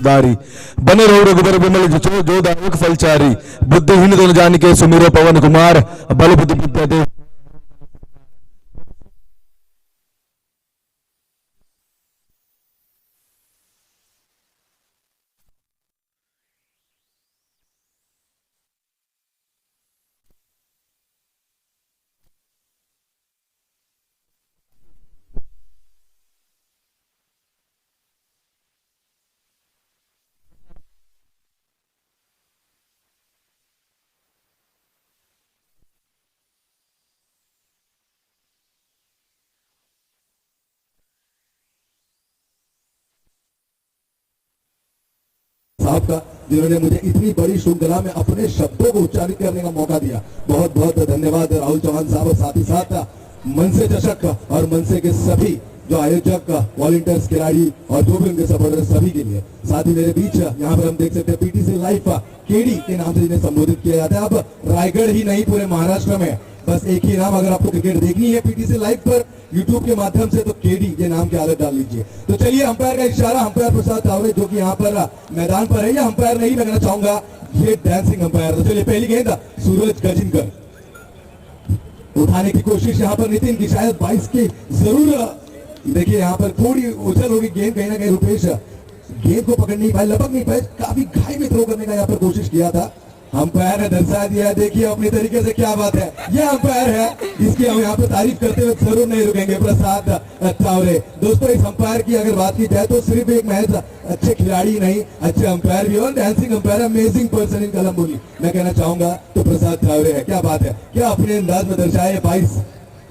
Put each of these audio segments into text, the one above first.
दारी बने रहो रघुबर विमल जो दारुक फलचारी बुद्धिहीन तो न जान के सुमिरो पवन कुमार बल बुद्धि विद्या दे। साहब का जिन्होंने मुझे इतनी बड़ी श्रृंखला में अपने शब्दों को उच्चारित करने का मौका दिया, बहुत बहुत धन्यवाद राहुल चौहान साहब। और साथ ही साथ मनसे चषक और मनसे के सभी जो आयोजक, वॉलंटियर्स, खिलाड़ी और जो भी उनके सपोर्टर सभी के लिए। साथ ही मेरे बीच यहाँ पर हम देख सकते हैं पीटीसी लाइफ केडी के नाम से जिन्हें संबोधित किया जाता है। अब रायगढ़ ही नहीं पूरे महाराष्ट्र में बस एक ही नाम, अगर आपको क्रिकेट देखनी है पीटीसी लाइव पर यूट्यूब के माध्यम से तो केडी ये नाम की आदत डाल लीजिए। तो चलिए अंपायर का इशारा, अंपायर प्रसाद तावरे जो कि यहाँ पर मैदान पर है, या अंपायर नहीं लगना चाहूंगा, ये डांसिंग अंपायर। तो चलिए पहली गेंद सूरज गजिनकर उठाने की कोशिश यहाँ पर नितिन की, शायद 22 की जरूर। देखिए यहाँ पर थोड़ी उछल होगी गेंद, कहीं ना कहीं रुपेश गेंद को पकड़ नहीं पाए, लपक नहीं पाए, काफी घाई में थ्रो करने का यहाँ पर कोशिश किया था। अंपायर ने दर्शा दिया, देखिए अपनी तरीके से, क्या बात है, यह अंपायर है, इसकी हम यहाँ पे तारीफ करते हुए जरूर नहीं रुकेंगे, प्रसाद तावरे। दोस्तों इस अंपायर की अगर बात की जाए तो सिर्फ एक महज अच्छे खिलाड़ी नहीं, अच्छे अंपायर भी और dancing umpire, amazing person in कलम बोली मैं कहना चाहूंगा तो प्रसाद तावरे है। क्या बात है, क्या अपने अंदाज में दर्शाए 22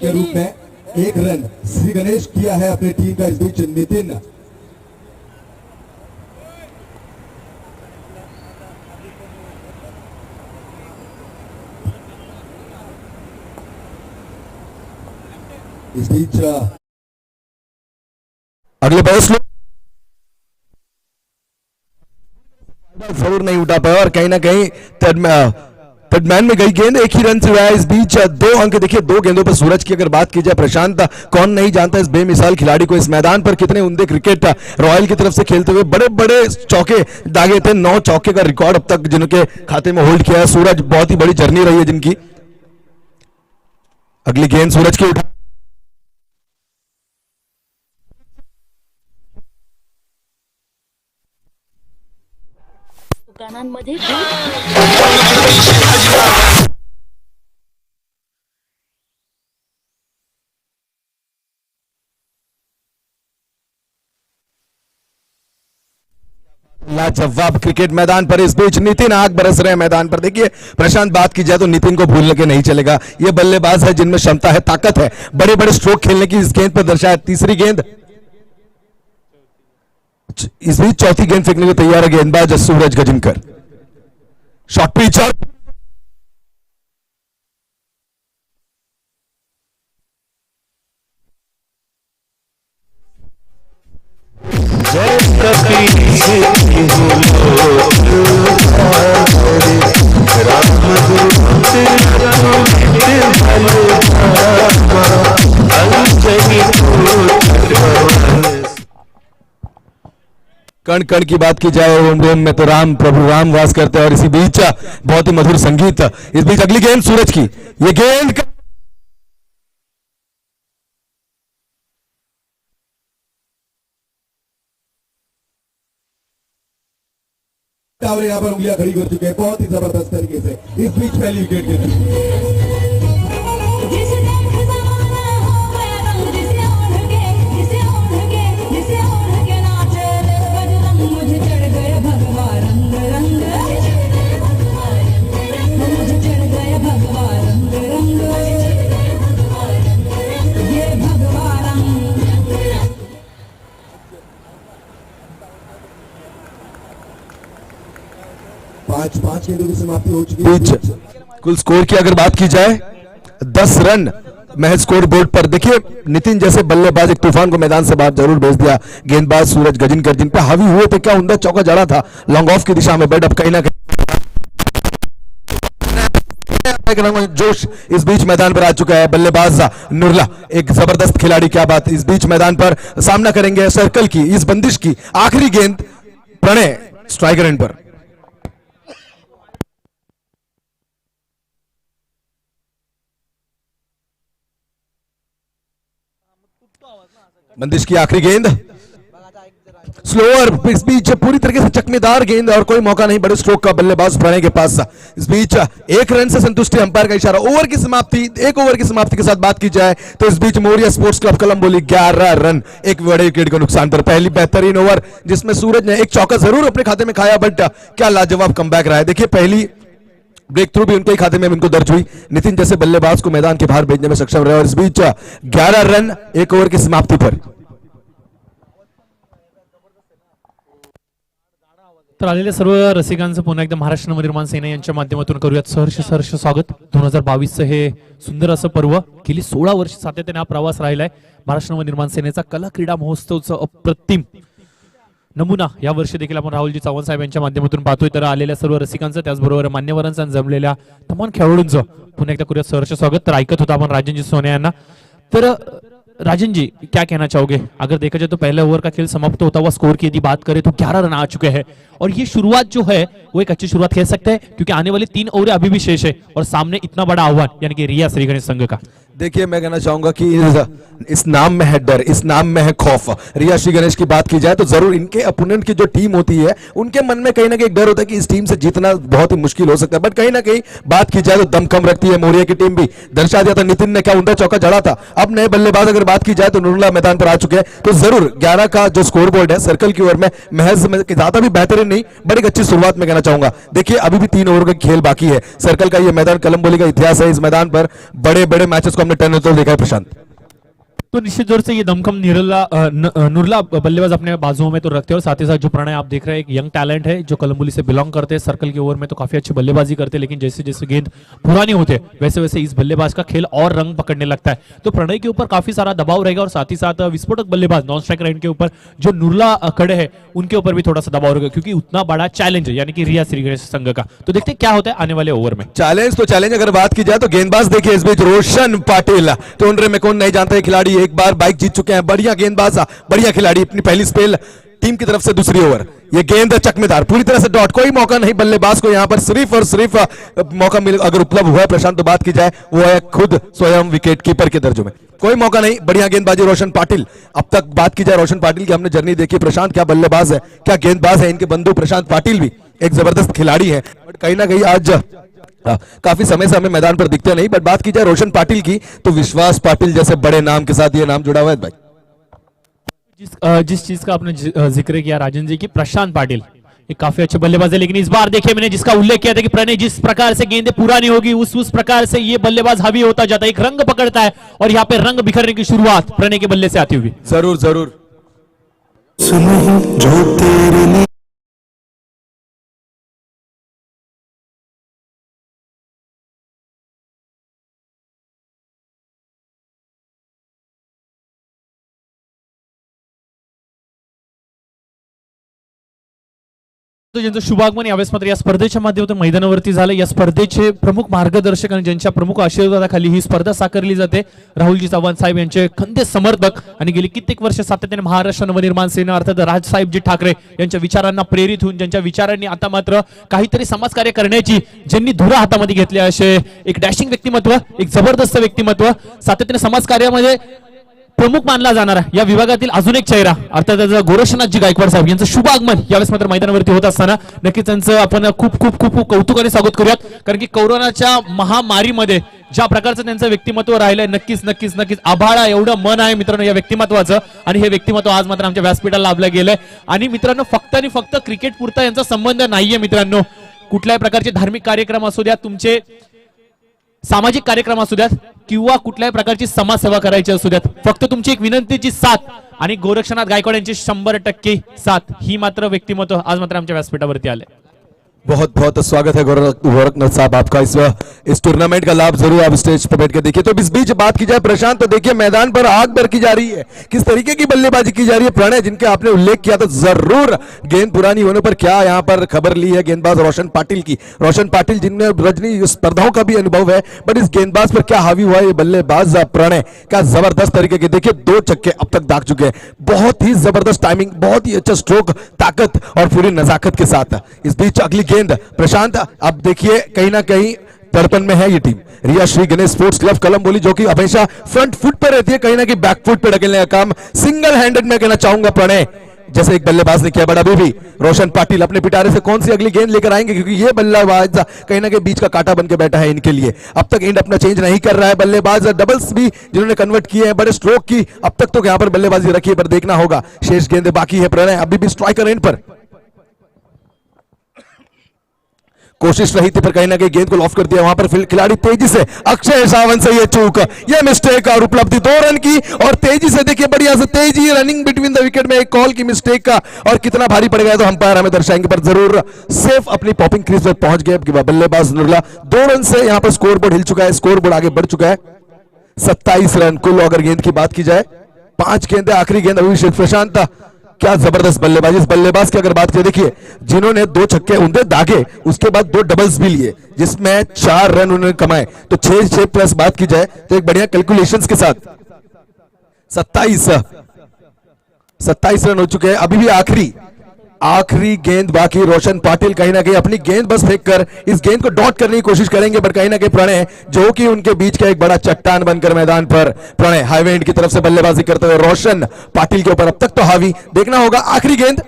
के रूप में 1 रन श्री गणेश किया है अपनी टीम का। इस बीच नितिन इस बीच अगले बॉस जरूर नहीं उठा पाया और कहीं ना कहीं थर्ड मैन में गई गेंद, एक ही रन से हुआ। इस बीच 2 अंक। देखिए 2 गेंदों पर सूरज की अगर बात की जाए, प्रशांत कौन नहीं जानता इस बेमिसाल खिलाड़ी को, इस मैदान पर कितने उम्दे क्रिकेट रॉयल की तरफ से खेलते हुए बड़े बड़े चौके दागे थे। 9 चौके का रिकॉर्ड अब तक जिनके खाते में होल्ड किया है। सूरज बहुत ही बड़ी जर्नी रही है जिनकी। अगली गेंद सूरज की उठा, दुकानांमध्ये लाजवाब क्रिकेट मैदान पर। इस बीच नितिन आग बरस रहे हैं मैदान पर। देखिए प्रशांत बात की जाए तो नितिन को भूलने के नहीं चलेगा, ये बल्लेबाज है जिनमें क्षमता है, ताकत है, बड़े बड़े स्ट्रोक खेलने की इस गेंद पर दर्शाया। तीसरी गेंद, इस बीच चौथी गेंद फेंकने को तैयार है गेंदबाज सूरज गजिनकर। शॉर्ट पिच और कण कण की बात की जाए, ओम रोम में तो राम प्रभु राम वास करते हैं। और इसी बीच बहुत ही मधुर संगीत। इस बीच अगली गेंद सूरज की, ये गेंद यहाँ पर उंगलियां खड़ी कर चुके हैं बहुत ही जबरदस्त तरीके से। इस बीच पहली विकेट गिरी। पांच गेंदों की समाप्ति हो चुकी है। कुल स्कोर की अगर बात की जाए 10 रन महज स्कोर बोर्ड पर। देखिए नितिन जैसे बल्लेबाज एक तूफान को मैदान से बाहर जरूर भेज दिया। गेंदबाज सूरज गजिनकर जिन पे हावी हुए थे, क्या उम्दा चौका जड़ा था लॉन्ग ऑफ की दिशा में, बट अब कहीं ना कहीं जोश इस बीच मैदान पर आ चुका है। बल्लेबाज नुरला एक जबरदस्त खिलाड़ी, क्या बात। इस बीच मैदान पर सामना करेंगे सर्कल की, इस बंदिश की। आखिरी गेंद प्रणय स्ट्राइकर एंड पर। बंदिश की आखिरी गेंद स्लोअर, इस बीच पूरी तरीके से चकमेदार गेंद और कोई मौका नहीं बड़े स्ट्रोक का बल्लेबाज प्रणय के पास। इस बीच एक रन से संतुष्टि, अंपायर का इशारा। ओवर की समाप्ति, एक ओवर की समाप्ति के साथ बात की जाए तो इस बीच मोरिया स्पोर्ट्स क्लब कोलंबोली 11 रन एक बड़े विकेट के नुकसान पर। पहली बेहतरीन ओवर जिसमें सूरज ने एक चौका जरूर अपने खाते में खाया, बट क्या लाजवाब कमबैक रहा है। देखिए पहली ब्रेक थ्रू भी उनके ही खाते में इनको दर्ज हुई। नितिन जैसे बल्लेबाज को मैदान के बाहर भेजने में सक्षम रहे और इस बीच 11 रन एक ओवर की समाप्ति पर। तर आलेल्या सर्व रसिकांचं पुन्हा एकदा महाराष्ट्र नवनिर्माण सेना यांच्या माध्यमातून करूयात सहर्ष स्वागत। 2022 हे सुंदर असं पर्व, गेली 16 वर्ष सातत्याने हा प्रवास राहिलाय। महाराष्ट्र नवनिर्माण सेनेचा कला क्रीडा महोत्सवचं अप्रतिम नमुना या वर्षी देखील आपण राहुलजी चव्हाण साहेब यांच्या माध्यमातून पाहतोय। तर आलेल्या सर्व रसिकांचं त्याचबरोबर मान्यवरांचं आणि जमलेल्या तमाम खेळाडूंचं पुन्हा एकदा करूयात सहर्ष स्वागत। तर ऐकत होता आपण राजनजी सोने यांना। तर राजन जी, क्या कहना चाहोगे? अगर देखा जाए तो पहले ओवर का खेल समाप्त होता हुआ स्कोर की यदि बात करें तो 11 रन आ चुके हैं और ये शुरुआत जो है वो एक अच्छी शुरुआत कह सकते हैं, क्योंकि आने वाली 3 ओवर अभी भी शेष है और सामने इतना बड़ा आह्वान यानी कि रिया श्री गणेश संघ का। देखिए मैं कहना चाहूंगा कि इस नाम में है डर, इस नाम में है खौफ। रिया श्री गणेश की बात की जाए तो जरूर इनके अपोनेंट की जो टीम होती है उनके मन में कहीं ना कहीं एक डर होता है कि इस टीम से जीतना बहुत ही मुश्किल हो सकता है, बट कहीं ना कहीं बात की जाए तो दम कम रखती है मोरिया की टीम भी। दर्शा दिया था नितिन ने, क्या उनका चौका जड़ा था। अब नए बल्लेबाज अगर बात की जाए तो नुरुल्लाह मैदान पर आ चुके हैं, तो जरूर 11 का जो स्कोर बोर्ड है सर्कल की ओर में महज ज्यादा भी बेहतरीन नहीं, बड़ी अच्छी शुरुआत में कहना चाहूंगा। देखिए अभी भी 3 ओवर का खेल बाकी है। सर्कल का ये मैदान कोलंबोली का इतिहास है, इस मैदान पर बड़े बड़े मैचेस को हमने टर्न तो देखा है प्रशांत। तो निश्चित तौर से ये दमखम नुरला बल्लेबाज अपने बाजुओं में तो रखते हैं और साथ ही साथ जो प्रणय आप देख रहे हैं एक यंग टैलेंट है जो कोलंबोली से बिलोंग करते हैं। सर्कल के ओवर में तो काफी अच्छी बल्लेबाजी करते हैं, लेकिन जैसे जैसे गेंद पुरानी होते वैसे वैसे इस बल्लेबाज का खेल और रंग पकड़ने लगता है। तो प्रणय के ऊपर काफी सारा दबाव रहेगा और साथ ही साथ विस्फोटक बल्लेबाज नॉन स्ट्राइकर एंड के ऊपर जो नुरला खड़े हैं उनके ऊपर भी थोड़ा सा दबाव रहेगा, क्योंकि उतना बड़ा चैलेंज है यानी कि रिया श्री गणेश संघ का। तो देखते हैं क्या होता है आने वाले ओवर में। चैलेंज तो चैलेंज अगर बात की जाए तो गेंदबाज देखिए इस बीच रोशन पाटिल, तो उनरे में कौन नहीं जानता है खिलाड़ी, एक बार बाइक जीत चुके हैं। बढ़िया गेंदबाज, बढ़िया खिलाड़ी, अपनी पहली स्पेल टीम की तरफ से दूसरी ओवर। ये गेंद चकमेदार, पूरी तरह से डॉट, कोई मौका नहीं बल्लेबाज को यहां पर सिर्फ और सिर्फ मौका मिल अगर उपलब्ध हुआ है प्रशांत तो बात की जाए वो है खुद स्वयं विकेट कीपर के दर्जों में। कोई मौका नहीं, बढ़िया गेंदबाजी रोशन पाटिल। अब तक बात की जाए रोशन पाटिल की, हमने जर्नी देखी। प्रशांत क्या बल्लेबाज है, क्या गेंदबाज है। इनके बंधु प्रशांत पाटिल भी एक जबरदस्त खिलाड़ी है, बट कहीं ना कहीं आज काफी समय से हमें मैदान पर दिखते नहीं। बट बात की जाए रोशन पाटिल की तो विश्वास पाटिल जैसे बड़े नाम के साथ ये नाम जुड़ा हुआ है भाई। जिस चीज का आपने जिक्र किया राजन जी की, प्रशांत पाटिल एक काफी अच्छे बल्लेबाज है, लेकिन इस बार देखिए मैंने जिसका उल्लेख किया था कि प्रणय जिस प्रकार से गेंदें पुरानी होगी उस प्रकार से ये बल्लेबाज हावी होता जाता है, एक रंग पकड़ता है और यहाँ पे रंग बिखरने की शुरुआत प्रणय के बल्ले से आती हुई। जरूर जरूर ज्यांचं शुभागमन यावेळेस मात्र या स्पर्धेच्या माध्यमातून मैदानावरती झालं। या स्पर्धेचे प्रमुख मार्गदर्शक आणि ज्यांच्या प्रमुख आशीर्वादाखाली ही स्पर्धा साकारली जाते राहुलजी चव्हाण साहेब यांचे खंदे समर्थक आणि गेली कित्येक वर्ष सातत्याने महाराष्ट्र नवनिर्माण सेना अर्थात राजसाहेबजी ठाकरे यांच्या विचारांना प्रेरित होऊन ज्यांच्या विचारांनी आता मात्र काहीतरी समाजकार्य करण्याची ज्यांनी धुरा हातामध्ये घेतली असे एक डॅशिंग व्यक्तिमत्व, एक जबरदस्त व्यक्तिमत्व, सातत्याने समाजकार्यामध्ये प्रमुख मानला जाणारा या विभागातील अजून एक चेहरा अर्थात गोरक्षनाथजी गायकवाड साहेब यांचं शुभ आगमन यावेळेस मात्र मैदानावरती होत असताना नक्कीच त्यांचं आपण खूप खूप खूप कौतुकाने स्वागत करूयात, कारण की कोरोनाच्या महामारीमध्ये ज्या प्रकारचं त्यांचं व्यक्तिमत्व राहिलंय नक्कीच नक्कीच नक्कीच आभाळा एवढं मन आहे मित्रांनो या व्यक्तिमत्वाचं, आणि हे व्यक्तिमत्व आज मात्र आमच्या व्यासपीठाला लाभलं गेलंय। आणि मित्रांनो फक्त आणि फक्त क्रिकेट पुरता यांचा संबंध नाहीये मित्रांनो, कुठल्याही प्रकारचे धार्मिक कार्यक्रम असू द्या, तुमचे सामाजिक कार्यक्रम असू द्यात किंवा कुठल्याही प्रकारची समाजसेवा करायची असू द्यात, फक्त तुमची एक विनंतीची साथ आणि गोरक्षनाथ गायकवाड यांची 100% साथ ही मात्र व्यक्तिमत्व आज मात्र आमच्या व्यासपीठावरती आले। बहुत बहुत स्वागत है गोरखनाथ साहब आपका इस टूर्नामेंट का लाभ जरूर आप स्टेज पर बैठ के देखिए। तो इस बीच बात की जाए प्रशांत, तो देखिए मैदान पर आग बरकी जा रही है, किस तरीके की बल्लेबाजी की जा रही है। प्रणय जिनके आपने उल्लेख किया था, जरूर गेंद पुरानी होने पर क्या यहाँ पर खबर ली है गेंदबाज रोशन पाटिल की। रोशन पाटिल जिनमें रजनी स्पर्धाओं का भी अनुभव है, बट इस गेंदबाज पर क्या हावी हुआ है ये बल्लेबाज प्रणय का जबरदस्त तरीके के। देखिए 2 छक्के अब तक दाग चुके हैं, बहुत ही जबरदस्त टाइमिंग, बहुत ही अच्छा स्ट्रोक, ताकत और पूरी नजाकत के साथ। इस बीच अगली गेंद प्रशांत, अब देखिए कहीं ना कहीं तड़पन में है ये टीम रिया श्री गणेश स्पोर्ट्स क्लब कलमबोली, जो कि हमेशा फ्रंट फुट पर रहती है, कहीं ना कहीं बैक फुट पर ढकेलने का काम सिंगल हैंडेड में कहना चाहूंगा प्रणय जैसे एक बल्लेबाज ने किया। बट अभी भी रोशन पाटिल अपने पिटारे से कौन सी अगली गेंद लेकर आएंगे, क्योंकि ये बल्लेबाज कहीं ना कहीं बीच का कांटा बन के बैठा है इनके लिए। अब तक एंड अपना चेंज नहीं कर रहा है बल्लेबाज, डबल्स भी जिन्होंने कन्वर्ट किए हैं बड़े स्ट्रोक की, अब तक तो यहां पर बल्लेबाजी रखी है, पर देखना होगा शेष गेंदें बाकी है। प्रणय अभी भी स्ट्राइकर एंड पर कोशिश रही थी, पर कहीं ना कहीं गेंद को लॉफ कर दिया वहां पर खिलाड़ी तेजी से अक्षय सावंत से ये चूक, ये मिस्टेक और उपलब्धि 2 रन की, और तेजी से देखिए बढ़िया से तेजी रनिंग बिटवीन द विकेट में एक कॉल की मिस्टेक का, और कितना भारी पड़ गया तो अंपायर हमें दर्शाएंगे, पर जरूर सेफ अपनी पॉपिंग क्रीज पर पहुंच गए बल्लेबाज नुरला। 2 रन से यहां पर स्कोर बोर्ड हिल चुका है, स्कोर बोर्ड आगे बढ़ चुका है 27 रन कुल। अगर गेंद की बात की जाए 5 गेंदें, आखिरी गेंद अभिषेक प्रशांत, क्या जबरदस्त बल्लेबाजी। इस बल्लेबाज की अगर बात करें, देखिए जिन्होंने 2 छक्के उनके दागे, उसके बाद 2 डबल्स भी लिए, जिसमें 4 रन उन्होंने कमाए, तो 6 प्लस बात की जाए तो एक बढ़िया कैलकुलेशंस के साथ 27 रन हो चुके हैं। अभी भी आखिरी गेंद बाकी। रोशन पाटिल कहीं ना कहीं अपनी गेंद बस फेंक कर इस गेंद को डॉट करने की कोशिश करेंगे, पर कहीं ना कहीं प्रणय जो कि उनके बीच का एक बड़ा चट्टान बनकर मैदान पर, प्रणय हाईवे एंड की तरफ से बल्लेबाजी करते हुए रोशन पाटिल के ऊपर अब तक तो हावी। देखना होगा आखिरी गेंद,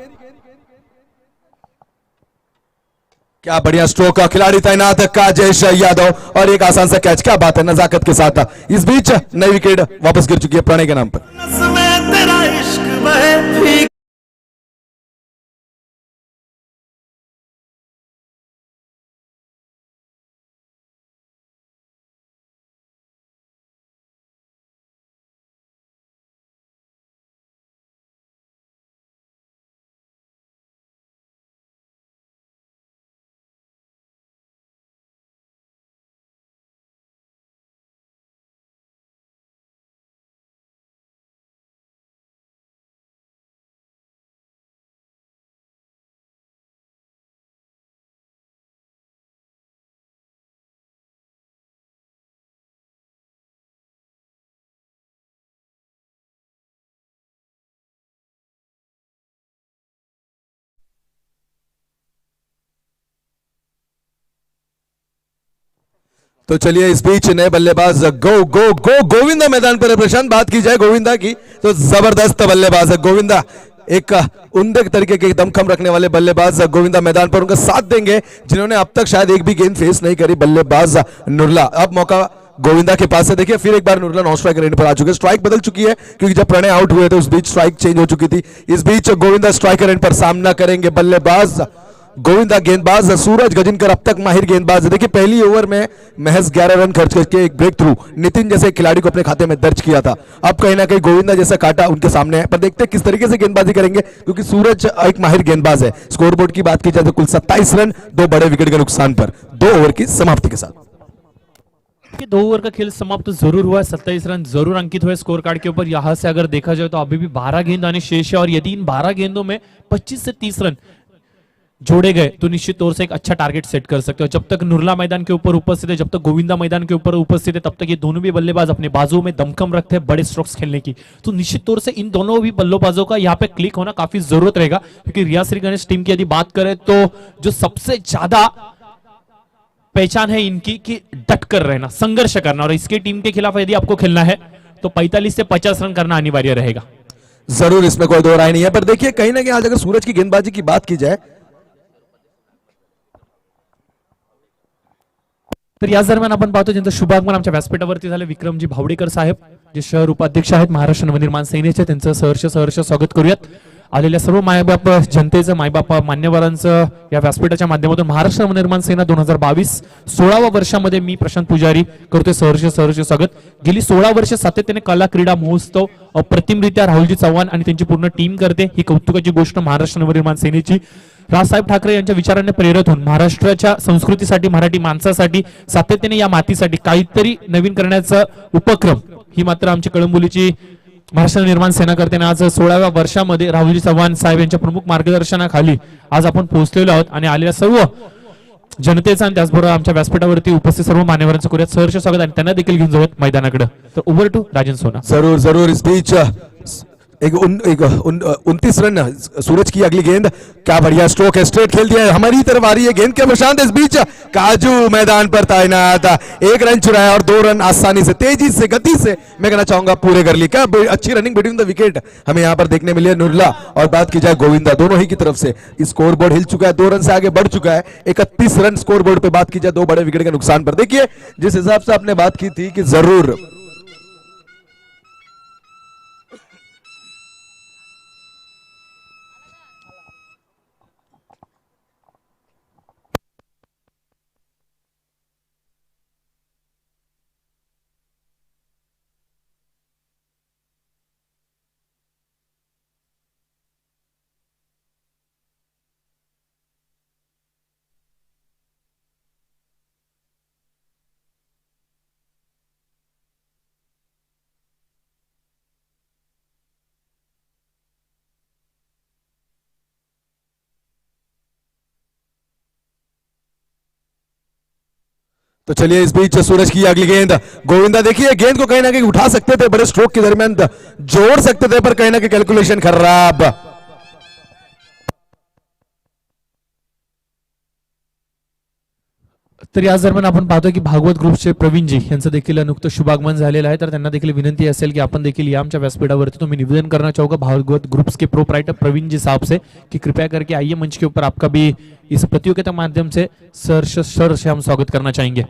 क्या बढ़िया स्ट्रोक का खिलाड़ी तैनात काजेश यादव, और एक आसान सा कैच, क्या बात है नजाकत के साथ। इस बीच नई विकेट वापस गिर चुकी है प्रणय के नाम पर। तो चलिए इस बीच नए बल्लेबाज गोविंदा मैदान पर है। प्रशांत बात की जाए गोविंदा की तो जबरदस्त बल्लेबाज है गोविंदा, एक उम्दे तरीके के दमखम रखने वाले बल्लेबाज गोविंदा मैदान पर उनका साथ देंगे, जिन्होंने अब तक शायद एक भी गेंद फेस नहीं करी बल्लेबाज नुरला। अब मौका गोविंदा के पास है, देखिए फिर एक बार नुरला नॉन स्ट्राइक रेंज पर आ चुके, स्ट्राइक बदल चुकी है क्योंकि जब प्रणय आउट हुए थे उस बीच स्ट्राइक चेंज हो चुकी थी। इस बीच गोविंदा स्ट्राइकर रेंज पर सामना करेंगे बल्लेबाज गोविंदा। गेंदबाज सूरज गजिनकर अब तक माहिर गेंदबाज है, देखिए पहली ओवर में महज 11 रन खर्च करके एक ब्रेक थ्रू नितिन जैसे खिलाड़ी को अपने खाते में दर्ज किया था। अब कहीं ना कहीं गोविंदा जैसा काटा उनके सामने है, पर देखते हैं किस तरीके से गेंदबाजी करेंगे, क्योंकि सूरज एक माहिर गेंदबाज है। स्कोरबोर्ड की बात की जाए तो कुल 27 रन 2 बड़े विकेट के नुकसान पर 2 ओवर की समाप्ति के साथ। 2 ओवर का खेल समाप्त जरूर हुआ है, 27 रन जरूर अंकित हुए स्कोर कार्ड के ऊपर। यहां से अगर देखा जाए तो अभी भी 12 गेंद आने शेष है, और यदि इन 12 गेंदों में 25 से 30 रन जोड़े गए तो निश्चित तौर से एक अच्छा टारगेट सेट कर सकते हो। जब तक नुरला मैदान के ऊपर उपस्थित है, जब तक गोविंदा मैदान के ऊपर उपस्थित है, तब तक ये दोनों भी बल्लेबाज अपने बाजुओं में दमखम रखते हैं बड़े स्ट्रोक्स खेलने की। तो निश्चित तौर से इन दोनों भी बल्लेबाजों का यहाँ पे क्लिक होना काफी जरूरत रहेगा, क्योंकि रिया श्री गणेश टीम की यदि बात करें तो जो सबसे ज्यादा पहचान है इनकी कि डट कर रहना, संघर्ष करना, और इसकी टीम के खिलाफ यदि आपको खेलना है तो 45 से 50 रन करना अनिवार्य रहेगा। जरूर, इसमें कोई दो राय नहीं है। पर देखिए कहीं ना कहीं आज अगर सूरज की गेंदबाजी की बात की जाए तर याच दरम्यान आपण पाहतो ज्यांचं शुभागमन आमच्या व्यासपीठावरती झाले विक्रमजी भावडेकर साहेब। जे शहर उपाध्यक्ष आहेत महाराष्ट्र नवनिर्माण सेनेचे, त्यांचं सहर्ष स्वागत करूयात. आलेल्या सर्व मायबाप जनतेचं, मायबाप मान्यवरांचं या व्यासपीठाच्या माध्यमातून महाराष्ट्र नवनिर्माण सेना 2022 16व्या वर्षामध्ये मी प्रशांत पुजारी करतोय सहर्ष स्वागत. गेली 16 वर्ष सातत्याने कला क्रीडा महोत्सव अप्रतिमरित्या राहुलजी चव्हाण आणि त्यांची पूर्ण टीम करते. ही कौतुकाची गोष्ट महाराष्ट्र नवनिर्माण सेनेची. राजसाहेब ठाकरे यांच्या विचारांनी प्रेरित होऊन महाराष्ट्राच्या संस्कृतीसाठी, मराठी माणसासाठी, सातत्याने या मातीसाठी काहीतरी नवीन करण्याचा उपक्रम ही मात्र आमची कळंबोलीची महाराष्ट्र निर्माण सेना करते. आज 16व्या वर्षामध्ये राहुलजी चव्हाण साहेब यांच्या प्रमुख मार्गदर्शनाखाली आज आपण पोहोचलेलो आहोत आणि आलेल्या सर्व जनतेचा आणि त्याचबरोबर आमच्या व्यासपीठावरती उपस्थित सर्व मान्यवरांचं करूयात सहर्ष स्वागत आणि त्यांना देखील घेऊन जाऊयात मैदानाकडे. तर ओव्हर टू राजन सोना. जरूर इस बीच एक 29 रन सूरज की अगली गेंद, क्या बढ़िया स्ट्रोक है, स्ट्रेट खेल दिया है, हमारी तरफ आ रही है गेंद के प्रशांत. इस बीच काजू मैदान पर तैनात, 1 रन चुराया और 2 रन आसानी से, तेजी से, गति से मैं कहना चाहूंगा पूरे कर ली. क्या अच्छी रनिंग बिटवीन द विकेट हमें यहाँ पर देखने मिली है. नुरला और बात की जाए गोविंदा, दोनों ही की तरफ से स्कोर बोर्ड हिल चुका है, 2 रन से आगे बढ़ चुका है. 31 रन स्कोर बोर्ड पे बात की जाए 2 बड़े विकेट के नुकसान पर. देखिए जिस हिसाब से आपने बात की थी कि जरूर तो चलिए इस बीच सूरज की अगली गेंद, गोविंदा देखिए गेंद को कहीं ना कहीं उठा सकते थे, बड़े स्ट्रोक के दरमियान जोड़ सकते थे, पर कहीं ना कहीं कैलकुलेशन खराब. तरी आज दरम्यान आपण पाहतो की भागवत ग्रुपचे प्रवीणजी यांचं देखील नुकतं शुभागमन झालेलं आहे. तर त्यांना देखील विनंती असेल की आपण देखील या आमच्या व्यासपीठावरती तुम्ही निवेदन करना चाहोगे भागवत ग्रुप्स के प्रोपराइटर प्रवीण जी साहब से कि कृपया करके आइए मंच के ऊपर, आपका भी इस प्रतियोगिता माध्यम से सर से हम स्वागत करना चाहेंगे.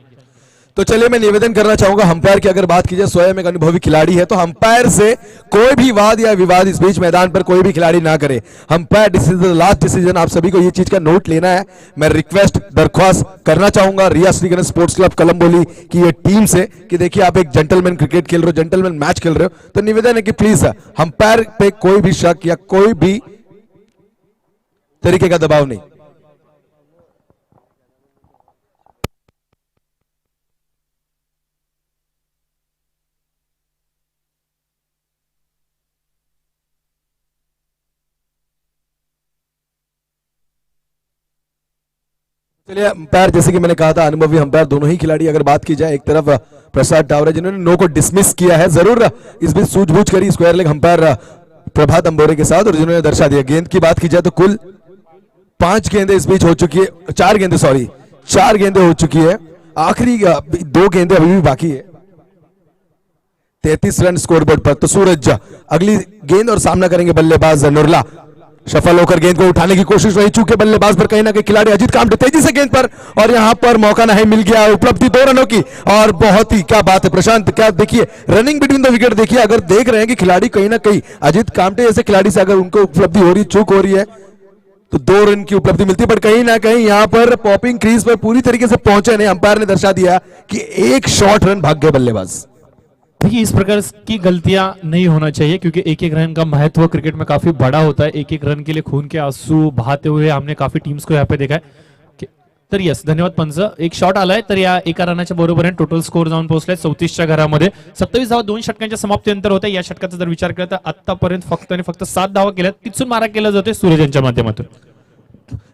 तो चलिए मैं निवेदन करना चाहूंगा अंपायर की अगर बात की जाए, स्वयं एक अनुभवी खिलाड़ी है, तो अंपायर से कोई भी वाद या विवाद इस बीच मैदान पर कोई भी खिलाड़ी ना करे. अंपायर डिसीजन लास्ट डिसीजन, आप सभी को ये चीज का नोट लेना है. मैं रिक्वेस्ट दरख्वास्त करना चाहूंगा रिया श्रीगणेश स्पोर्ट्स क्लब कलंबोली की ये टीम से कि देखिए आप एक जेंटलमैन क्रिकेट खेल रहे हो, जेंटलमैन मैच खेल रहे हो, तो निवेदन है कि प्लीज अंपायर पे कोई भी शक या कोई भी तरीके का दबाव नहीं. चलिए अंपायर, जैसे कि मैंने कहा था अनुभवी अंपायर दोनों ही खिलाड़ी. अगर बात की जाए, एक तरफ प्रसाद टावरे जिन्होंने नो को डिसमिस किया है, जरूर इस बीच सूझबूझ करी स्क्वायर लेग अंपायर प्रभात अंबोरे के साथ, और जिन्होंने दर्शा दिया. गेंद की बात की जाए तो कुल 5 गेंदें इस बीच हो चुकी है, 4 गेंदें हो चुकी है. आखिरी 2 गेंदें अभी भी बाकी है. 33 रन स्कोरबोर्ड पर. तो सूरज अगली गेंद और सामना करेंगे बल्लेबाज नुरला. सफल होकर गेंद को उठाने की कोशिश रही, चूंकि बल्लेबाज पर कहीं ना कहीं खिलाड़ी अजीत कामटे तेजी से गेंद पर, और यहां पर मौका नहीं मिल गया. उपलब्धि 2 रनों की, और बहुत ही क्या बात है प्रशांत, क्या देखिए रनिंग बिटवीन द विकेट. देखिए अगर देख रहे हैं कि खिलाड़ी कहीं ना कहीं अजीत कामटे जैसे खिलाड़ी से अगर उनको उपलब्धि हो रही, चूक हो रही है, तो 2 रन की उपलब्धि मिलती है. पर कहीं ना कहीं यहां पर पॉपिंग क्रीज पर पूरी तरीके से पहुंचे नहीं. अंपायर ने दर्शा दिया कि एक शॉर्ट रन भाग गए बल्लेबाज. देखिए इस प्रकार की गलतियां नहीं होना चाहिए, क्योंकि एक एक रन का महत्व क्रिकेट में काफी बड़ा होता है. एक एक रन के लिए खून के आंसू बहाते हुए हमने काफी टीम्स को यहाँ पे देखा है. तर यस, धन्यवाद पंच. एक शॉट आलाय, तर या एका रनाच्या बरोबर टोटल स्कोर जाऊन पोहोचलाय 34च्या घरामध्ये. 27 धावा 2 षटकांच्या समाप्तीनंतर होत्या. या षटकाचा जर विचार केला तर आतापर्यंत फक्त आणि फक्त 7 धावा केल्या. तिथून मारा केला जातोय सूरज यांच्या माध्यमातून.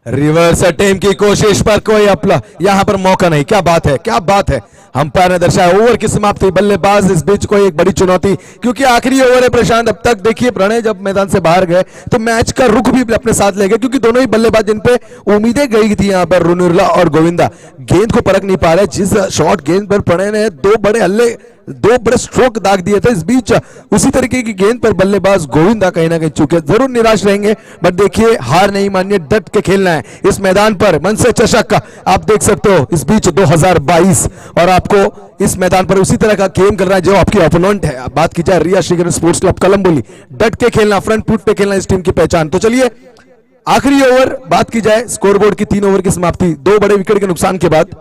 रिवर्स अटेम्प्ट की कोशिश पर कोई अपना यहां पर मौका नहीं. क्या बात है, क्या बात है. अंपायर ने दर्शाया ओवर की समाप्ति. बल्लेबाज इस बीच कोई एक बड़ी चुनौती, क्योंकि आखिरी ओवर है प्रशांत. अब तक देखिए प्रणय जब मैदान से बाहर गए तो मैच का रुख भी अपने साथ ले गए, क्योंकि दोनों ही बल्लेबाज जिन पे उम्मीदें गई थी यहां पर नुरला और गोविंदा, गेंद को परख नहीं पा रहे. जिस शॉट गेंद पर प्रणय ने 2 बड़े हल्ले दो बड़े स्ट्रोक दाग दिए थे। इस बीच उसी तरीके की गेंद पर बल्लेबाज गोविंदा कहीं ना कहीं चूके, जरूर निराश रहेंगे, बट देखिए हार नहीं मानिए, डट के खेलना है इस मैदान पर। मन से चषक आप देख सकते हो इस बीच 2022, और आपको इस मैदान पर उसी तरह का गेम करना है जो आपकी ओपोनेंट है। बात की जाए रिया श्रीगण स्पोर्ट्स क्लब कलंबोली, डट के खेलना, फ्रंट फुट पे खेलना इस टीम की पहचान। तो चलिए आखिरी ओवर बात की जाए, स्कोरबोर्ड की 3 ओवर की समाप्ति, 2 बड़े विकेट के नुकसान के बाद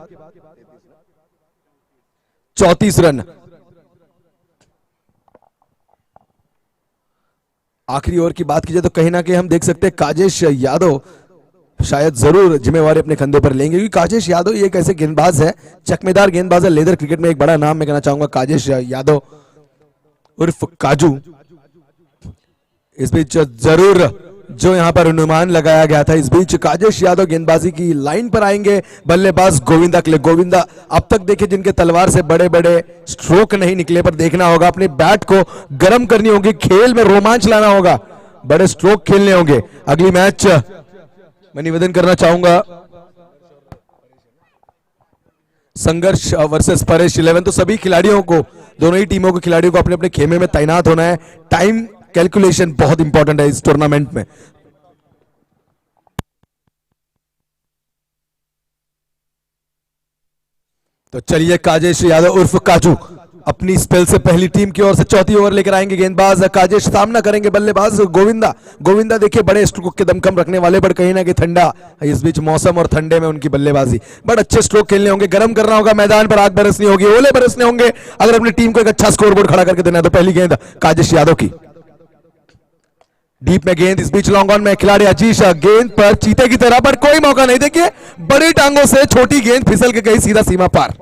34 रन। आखिरी ओवर की बात की जाए तो कहीं ना कहीं हम देख सकते हैं काजेश यादव शायद जरूर जिम्मेवारी अपने कंधे पर लेंगे, क्योंकि काजेश यादव ये एक ऐसे गेंदबाज है, चकमेदार गेंदबाज है, लेदर क्रिकेट में एक बड़ा नाम मैं कहना चाहूंगा काजेश यादव उर्फ काजू। इस बीच जरूर जो यहां पर अनुमान लगाया गया था, इस बीच काजेश यादव गेंदबाजी की लाइन पर आएंगे बल्लेबाज गोविंदा के लिए। गोविंदा अब तक देखिए जिनके तलवार से बड़े बड़े स्ट्रोक नहीं निकले, पर देखना होगा अपने बैट को गर्म करनी होगी, खेल में रोमांच लाना होगा, बड़े स्ट्रोक खेलने होंगे। अगली मैच मैं निवेदन करना चाहूंगा संघर्ष वर्सेस परेश 11। तो सभी खिलाड़ियों को, दोनों ही टीमों के खिलाड़ियों को अपने अपने खेमे में तैनात होना है। टाइम कैलकुलेशन बहुत इंपॉर्टेंट है इस टूर्नामेंट में। तो चलिए काजेश यादव उर्फ काजू अपनी स्पेल से पहली टीम की ओर से चौथी ओवर लेकर आएंगे। गेंदबाज काजेश, सामना करेंगे बल्लेबाज गोविंदा। गोविंदा देखिए बड़े स्ट्रोक के दमखम रखने वाले, बट कहीं ना कहीं ठंडा इस बीच मौसम और ठंडे में उनकी बल्लेबाजी, बट अच्छे स्ट्रोक खेलने होंगे, गर्म करना होगा मैदान पर, आग बरसनी होगी, ओले बरसने होंगे अगर अपनी टीम को एक अच्छा स्कोरबोर्ड खड़ा करके देना है। तो पहली गेंद काजेश यादव की, डीप में गेंद, इस बीच लॉन्ग ऑन में खिलाड़ी अजीश गेंद पर चीते की तरह, पर कोई मौका नहीं। देखिए बड़ी टांगों से छोटी गेंद फिसल के गई सीधा सीमा पार।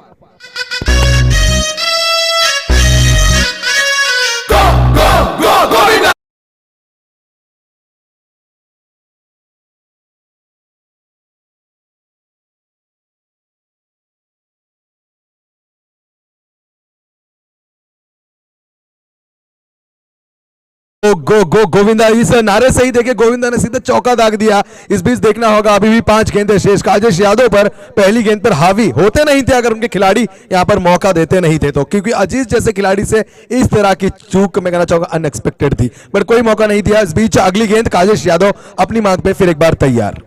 गो गो गोविंदा, इस नारे से ही देखिए गोविंदा ने सीधा चौका दाग दिया। इस बीच देखना होगा अभी भी 5 गेंदें शेष। काजेश यादव पर पहली गेंद पर हावी होते नहीं थे अगर उनके खिलाड़ी यहां पर मौका देते नहीं थे तो, क्योंकि अजीज जैसे खिलाड़ी से इस तरह की चूक मैं कहना चाहूंगा अनएक्सपेक्टेड थी, पर कोई मौका नहीं दिया। इस बीच अगली गेंद काजेश यादव अपनी मांग पे फिर एक बार तैयार,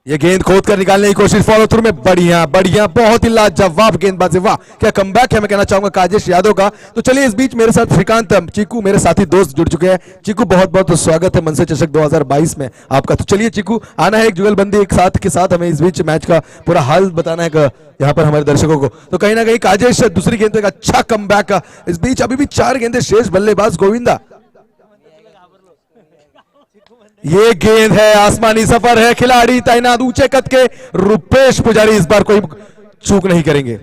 ये गेंद खोद कर निकालने की कोशिश, फॉलो थ्रू में बढ़िया बढ़िया, बहुत ही लाजवाब गेंदबाजी, वाह क्या कमबैक है मैं कहना चाहूंगा काजेश यादव का। तो चलिए इस बीच मेरे साथ श्रीकांत चीकू मेरे साथी दोस्त जुड़ चुके हैं। चीकू बहुत बहुत स्वागत है मन से चषक 2022 में आपका। तो चलिए चीकू आना है एक जुगलबंदी एक साथ के साथ, हमें इस बीच मैच का पूरा हाल बताना है यहाँ पर हमारे दर्शकों को। तो कहीं ना कहीं काजेश दूसरी गेंद पर अच्छा कमबैक, इस बीच अभी भी 4 गेंदें शेष, बल्लेबाज गोविंदा, ये गेंद है, आसमानी सफर है, खिलाड़ी तैनात ऊंचे कद के रुपेश पुजारी इस बार कोई चूक नहीं करेंगे।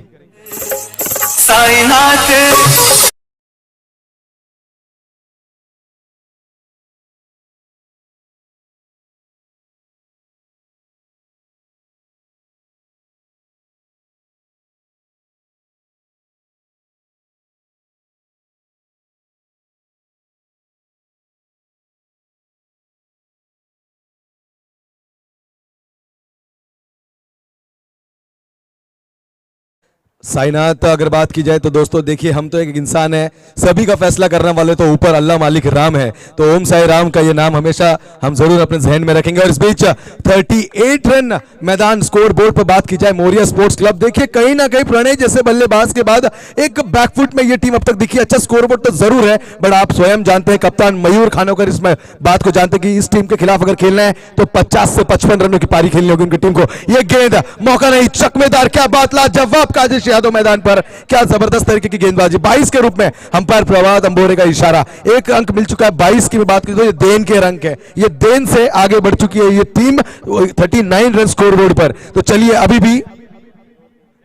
साइनाथ अगर बात की जाए तो दोस्तों देखिए हम तो एक इंसान है, सभी का फैसला करने वाले तो ऊपर अल्लाह मालिक राम है, तो ओम साई राम का ये नाम हमेशा हम जरूर अपने जहन में रखेंगे। और इस बीच 38 रन मैदान स्कोर बोर्ड पर बात की जाए मोरिया स्पोर्ट्स क्लब, देखिए कहीं ना कहीं प्रणय जैसे बल्लेबाज के बाद एक बैकफुट में ये टीम अब तक दिखी। अच्छा स्कोर बोर्ड तो जरूर है, बट आप स्वयं जानते हैं, कप्तान मयूर खानोकर इस बात को जानते हैं कि इस टीम के खिलाफ अगर खेलना है तो 50 से 55 रनों की पारी खेलनी होगी उनकी टीम को। ये गेंद मौका नहीं, चकमेदार, क्या बात, लाजवाब काजेश यादव मैदान पर, क्या जबरदस्त तरीके की गेंदबाजी 22 के रूप में, अंपायर प्रभात अंबोरे का इशारा, एक अंक मिल चुका है 22 की बात की तो ये देन के अंक है, ये देन से आगे बढ़ चुकी है ये टीम 39 रन स्कोर बोर्ड पर। तो चलिए अभी भी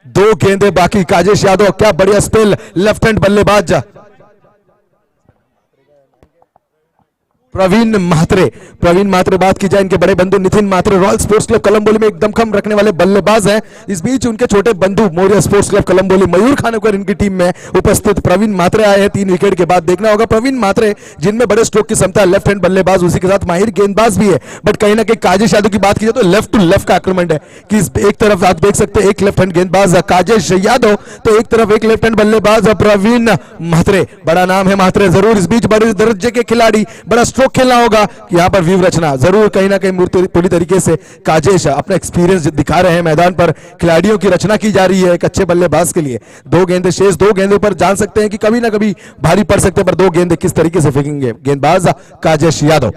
2 गेंदें बाकी, काजेश यादव क्या बढ़िया स्पेल, लेफ्ट हैंड बल्लेबाज, प्रवीण म्हात्रे बात की जाए इनके बड़े बंधु Nitin Mhatre royal sports club Kalamboli में एक दमखम रखने वाले बल्लेबाज हैं। इस बीच उनके छोटे बंधु मौर्य स्पोर्ट्स क्लब कलंबोली मयूर खानोकर इनकी टीम में उपस्थित प्रवीण म्हात्रे आए हैं 3 विकेट के बाद। देखना होगा प्रवीण म्हात्रे जिनमें बड़े स्ट्रोक की क्षमता, लेफ्ट हैंड बल्लेबाज, उसी के साथ माहिर गेंदबाज भी है। बट कहीं ना कहीं काजेश यादव की बात की जाए तो लेफ्ट टू लेफ्ट का आक्रमण है कि एक तरफ आप देख सकते हैं एक लेफ्ट हैंड गेंदबाज काजेश यादव, तो एक तरफ एक लेफ्ट हैंड बल्लेबाज प्रवीण म्हात्रे। बड़ा नाम है म्हात्रे, जरूर इस बीच बड़े दर्जे के खिलाड़ी, बड़ा स्ट्रोक खेलना होगा। यहाँ पर व्यू रचना जरूर कहीं ना कहीं पूरी तरीके से काजेश अपना एक्सपीरियंस दिखा रहे हैं मैदान पर। खिलाड़ियों की रचना की जा रही है एक अच्छे बल्लेबाज के लिए। 2 गेंदे शेष, 2 गेंदों पर जान सकते हैं कि कभी ना कभी भारी पड़ सकते हैं, पर 2 गेंदे किस तरीके से फेंकेंगे गेंदबाज काजेश यादव।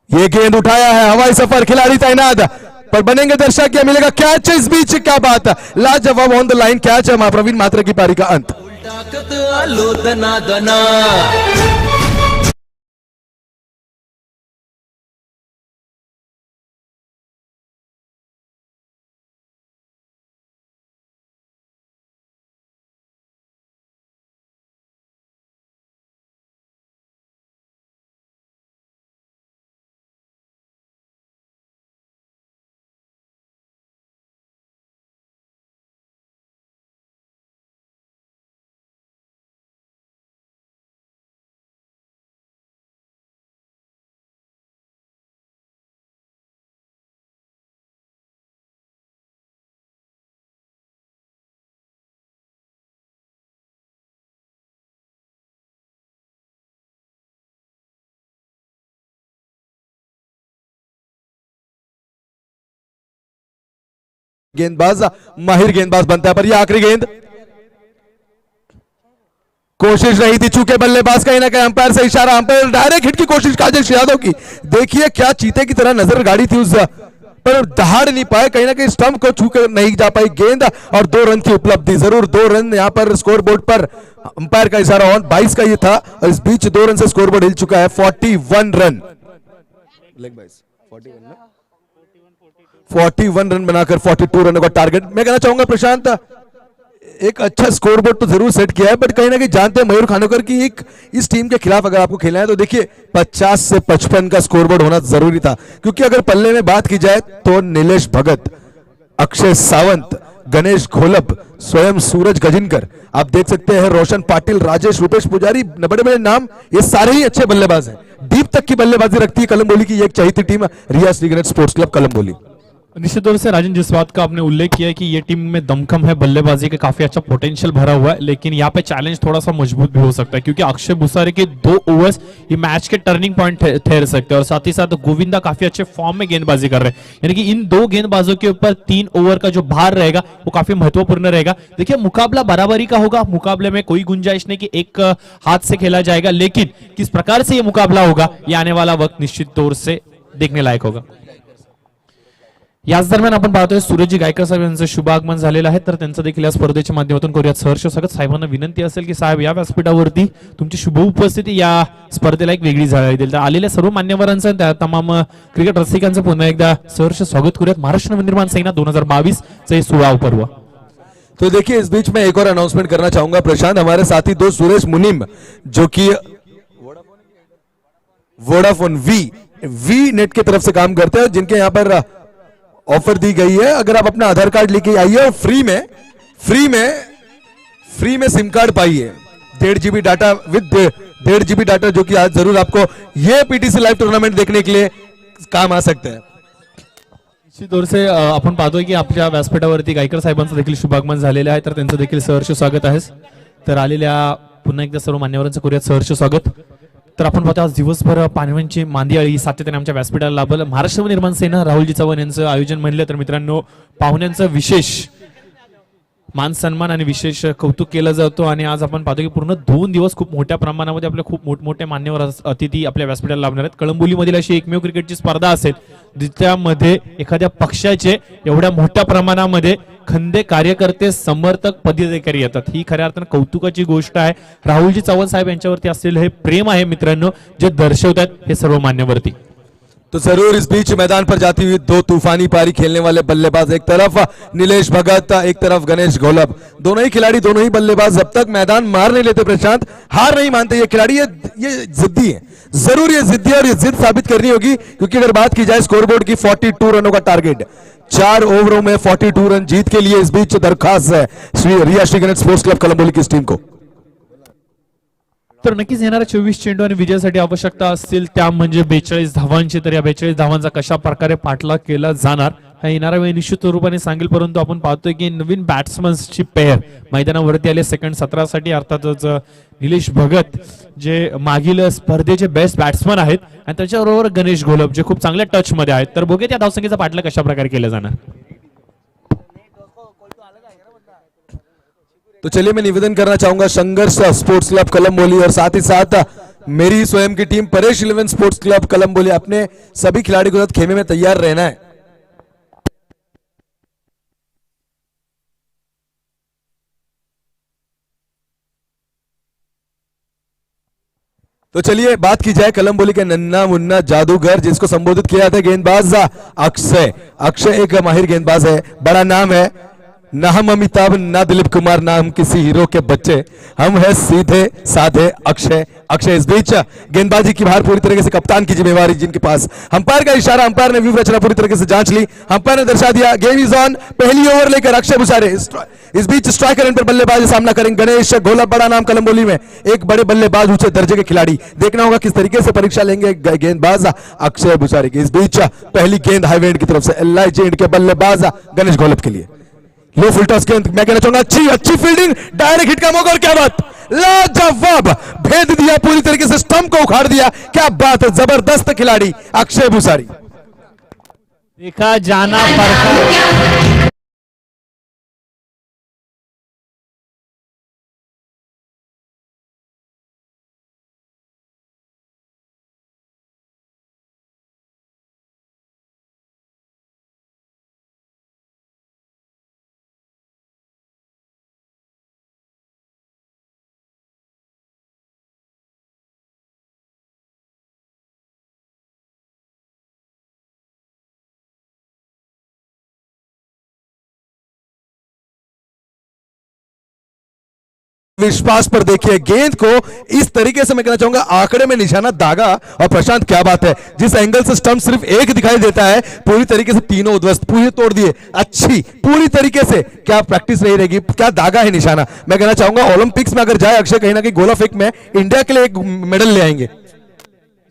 ये गेंद उठाया है, हवाई सफर, खिलाड़ी तैनात, पर बनेंगे दर्शक, क्या मिलेगा? कैच इस बीच, क्या बात, लाजवाब ऑन द लाइन कैच है। प्रवीण म्हात्रे की पारी का अंत। गेंदबाज माहिर गेंदबाज बनता है, पर यह आखिरी गेंद कोशिश रही थी, चूंकि बल्लेबाज कहीं ना कहीं अंपायर से इशारा, अंपायर डायरेक्ट हिट की कोशिश काजेश यादव की। देखिए क्या चीते की तरह नजर गाड़ी थी उस पर, दहाड़ नहीं पाए, कहीं ना कहीं स्टंप को छूकर नहीं जा पाई गेंद, और 2 रन की उपलब्धि। जरूर 2 रन यहां पर स्कोर बोर्ड पर अंपायर का इशारा ऑन 22 का ये था, और इस बीच 2 रन से स्कोर बोर्ड हिल चुका है। 41 रन, 41 रन बनाकर 42 रनों का टारगेट। मैं कहना चाहूंगा प्रशांत, एक अच्छा स्कोर बोर्ड तो जरूर सेट किया है, बट कहीं ना कहीं जानते हैं मयूर खानोकर की एक इस टीम के खिलाफ अगर आपको खेलना है तो देखिए 50 से 55 का स्कोर बोर्ड होना जरूरी था, क्योंकि अगर पल्ले में बात की जाए तो नीलेश भगत, अक्षय सावंत, गणेश घोलप, स्वयं सूरज गजिनकर, आप देख सकते हैं रोशन पाटिल, राजेश, रुपेश पुजारी, बड़े बड़े नाम, ये सारे ही अच्छे बल्लेबाज हैं। डीप तक की बल्लेबाजी रखती है कलंबोली की एक चहेती टीम रिया श्रीगणेश स्पोर्ट्स क्लब कलंबोली। निश्चित तौर से राजन, जिस बात का आपने उल्लेख किया है कि ये टीम में दमखम है, बल्लेबाजी का काफी अच्छा पोटेंशियल भरा हुआ है, लेकिन यहाँ पे चैलेंज थोड़ा सा मजबूत भी हो सकता है, क्योंकि अक्षय भुसारे के 2 ओवर्स ये मैच के टर्निंग पॉइंट ठहर सकते हैं, और साथ ही साथ गोविंदा काफी अच्छे फॉर्म में गेंदबाजी कर रहे हैं। यानी कि इन 2 गेंदबाजों के ऊपर 3 ओवर का जो भार रहेगा वो काफी महत्वपूर्ण रहेगा। देखिए मुकाबला बराबरी का होगा, मुकाबले में कोई गुंजाइश नहीं कि एक हाथ से खेला जाएगा, लेकिन किस प्रकार से ये मुकाबला होगा ये आने वाला वक्त निश्चित तौर से देखने लायक होगा। याच दरम्यान आपण पाहतोय सूरजजी गायकर साहेब यांचं शुभागमन झालेलं आहे, तर त्यांचं देखील या स्पर्धेच्या माध्यमातून करूयात सहर्ष स्वागत। साहेबांना विनंती असेल की साहेब या व्यासपीठावरती तुमची शुभ उपस्थिती या स्पर्धेला एक वेगळी झाली देईल, तर आलेल्या सर्व मान्यवरांचं त्या तमाम क्रिकेट रसिकांचं पुन्हा एकदा सहर्ष स्वागत करूयात महाराष्ट्र नवनिर्माण सेना 2022 चे 16 पर्व। तो देखिए इस बीच में एक और अनाउंसमेंट करना चाहूंगा प्रशांत, हमारे साथी 2 सुरेश मुनिम जो कि वोडाफोन वी नेट की तरफ से काम करते हैं, जिनके यहाँ पर ऑफर दी गई है, अगर आप अपना आधार कार्ड लेके आइए और फ्री में सिम कार्ड पाइए, 1.5 GB data with 1.5 GB data, जो कि आज जरूर आपको ये पीटीसी लाइव टूर्नामेंट देखने के लिए काम आ सकते हैं। निश्चित तौर से आपण पाहतोय की आपल्या व्यासपीठावरती गायकर साहेबांचं देखील शुभागमन झालेलं आहे, तर त्यांचं देखील सहर्ष स्वागत आहे। तर आलेल्या पुन्हा एकदा सर्व मान्यवरांचं करूयात सहर्ष स्वागत। तर आपण पाहतो आज दिवसभर पाणीवांची मांदियाळी सातत्याने आमच्या व्यासपीठाला लाभल। महाराष्ट्र निर्माण सेना राहुलजी चव्हाण यांचं आयोजन म्हणलं तर मित्रांनो पाहुण्यांचं विशेष मान सन्मान आणि विशेष कौतुक केलं जातो, आणि आज आपण पाहतो की पूर्ण 2 दिवस खूप मोठ्या प्रमाणामध्ये आपले खूप मोठमोठे मान्यवर अतिथी आपल्या व्यासपीठाला लाभणार आहेत। कळंबोलीमधील अशी एकमेव क्रिकेटची स्पर्धा असेल जिच्यामध्ये एखाद्या पक्षाचे एवढ्या मोठ्या प्रमाणामध्ये खंदे कार्यकर्ते समर्थक पदाधिकारी येतात, ही खऱ्या अर्थाने कौतुकाची गोष्ट आहे। राहुलजी चव्हाण साहेब यांच्यावरती असलेलं हे प्रेम आहे मित्रांनो, जे दर्शवतात हे सर्व मान्यवरती। तो जरूर इस बीच मैदान पर जाती हुई दो तूफानी पारी खेलने वाले बल्लेबाज, एक तरफ नीलेश भगत, एक तरफ गणेश घोलप। दोनों ही खिलाड़ी, दोनों ही बल्लेबाज जब तक मैदान मार नहीं लेते प्रशांत, हार नहीं मानते। ये खिलाड़ी ये जिद्दी है, जरूर ये जिद्दी और ये जिद साबित करनी होगी, क्योंकि अगर बात की जाए स्कोरबोर्ड की 42 रनों का टारगेट, 4 ओवरों में 42 रन जीत के लिए इस बीच दरखास्त है श्री रिया श्री गणेश स्पोर्ट्स क्लब कलंबोली की इस टीम को। तर नक्कीच येणाऱ्या 24 चेंडू आणि विजयासाठी आवश्यकता असतील त्या म्हणजे 42 धावांची। तर या 42 धावांचा कशा प्रकारे पाठलाग केला जाणार हा येणारा वेळ निश्चित स्वरूपाने सांगेल, परंतु आपण पाहतोय की नवीन बॅट्समन्सची पेअर मैदानावरती आले सेकंड 17 साठी। अर्थातच निलेश भगत जे मागील स्पर्धेचे बेस्ट बॅट्समन आहेत आणि त्याच्याबरोबर गणेश घोलप जे खूप चांगल्या टच मध्ये आहेत। तर बघूया त्या धावसंख्येचा पाठलाग कशा प्रकारे केला जाणार। तो चलिए मैं निवेदन करना चाहूंगा संघर्ष स्पोर्ट्स क्लब कलंबोली और साथ ही साथ मेरी स्वयं की team Paresh 11 sports club Kalamboli, अपने सभी खिलाड़ी के साथ खेमे में तैयार रहना है। तो चलिए बात की जाए कलंबोली के नन्ना मुन्ना जादूगर, जिसको संबोधित किया जाता है गेंदबाज अक्षय। अक्षय एक माहिर गेंदबाज है, बड़ा नाम है, ना हम अमिताभ ना दिलीप कुमार, ना हम किसी हीरो के बच्चे, हम है सीधे साधे अक्षय। अक्षय इस बीच गेंदबाजी की बाहर पूरी तरीके से कप्तान की जिम्मेवारी जिनके पास। अंपायर का इशारा, अंपायर ने व्यू रचना पूरी तरीके से जांच ली, अंपायर ने दर्शा दिया गेम इज ऑन। पहली ओवर लेकर अक्षय बुसारे इस बीच स्ट्राइकर एंड पर बल्लेबाजी सामना करेंगे गणेश घोलप, बड़ा नाम कलंबोली में, एक बड़े बल्लेबाज ऊंचे दर्जे के खिलाड़ी। देखना होगा किस तरीके से परीक्षा लेंगे गेंदबाज अक्षय बुसारे की। इस बीच पहली गेंद हाईवे एंड की तरफ से एलआईजी एंड के बल्लेबाज गणेश घोलप के लिए। लो फुल टॉस गेंद, मैं कहना चाहूंगा अच्छी फील्डिंग, डायरेक्ट हिट का मौका, और क्या बात, लाजवाब भेद दिया, पूरी तरीके से स्टंप को उखाड़ दिया। क्या बात है, जबरदस्त खिलाड़ी अक्षय बुसारी। देखा जाना पड़ता। विश्वास पर देखिए गेंद को इस तरीके से, मैं कहना चाहूंगा आंकड़े में निशाना दागा। और प्रशांत क्या बात है, जिस एंगल से स्टंप सिर्फ एक दिखाई देता है, पूरी तरीके से तीनों उद्वस्त पूरी तोड़ दिए, अच्छी पूरी तरीके से। क्या प्रैक्टिस नहीं रहेगी, क्या दागा है निशाना। मैं कहना चाहूंगा ओलंपिक्स में अगर जाए अक्षय, कहीं ना कहीं गोला फेंक में इंडिया के लिए एक मेडल ले आएंगे।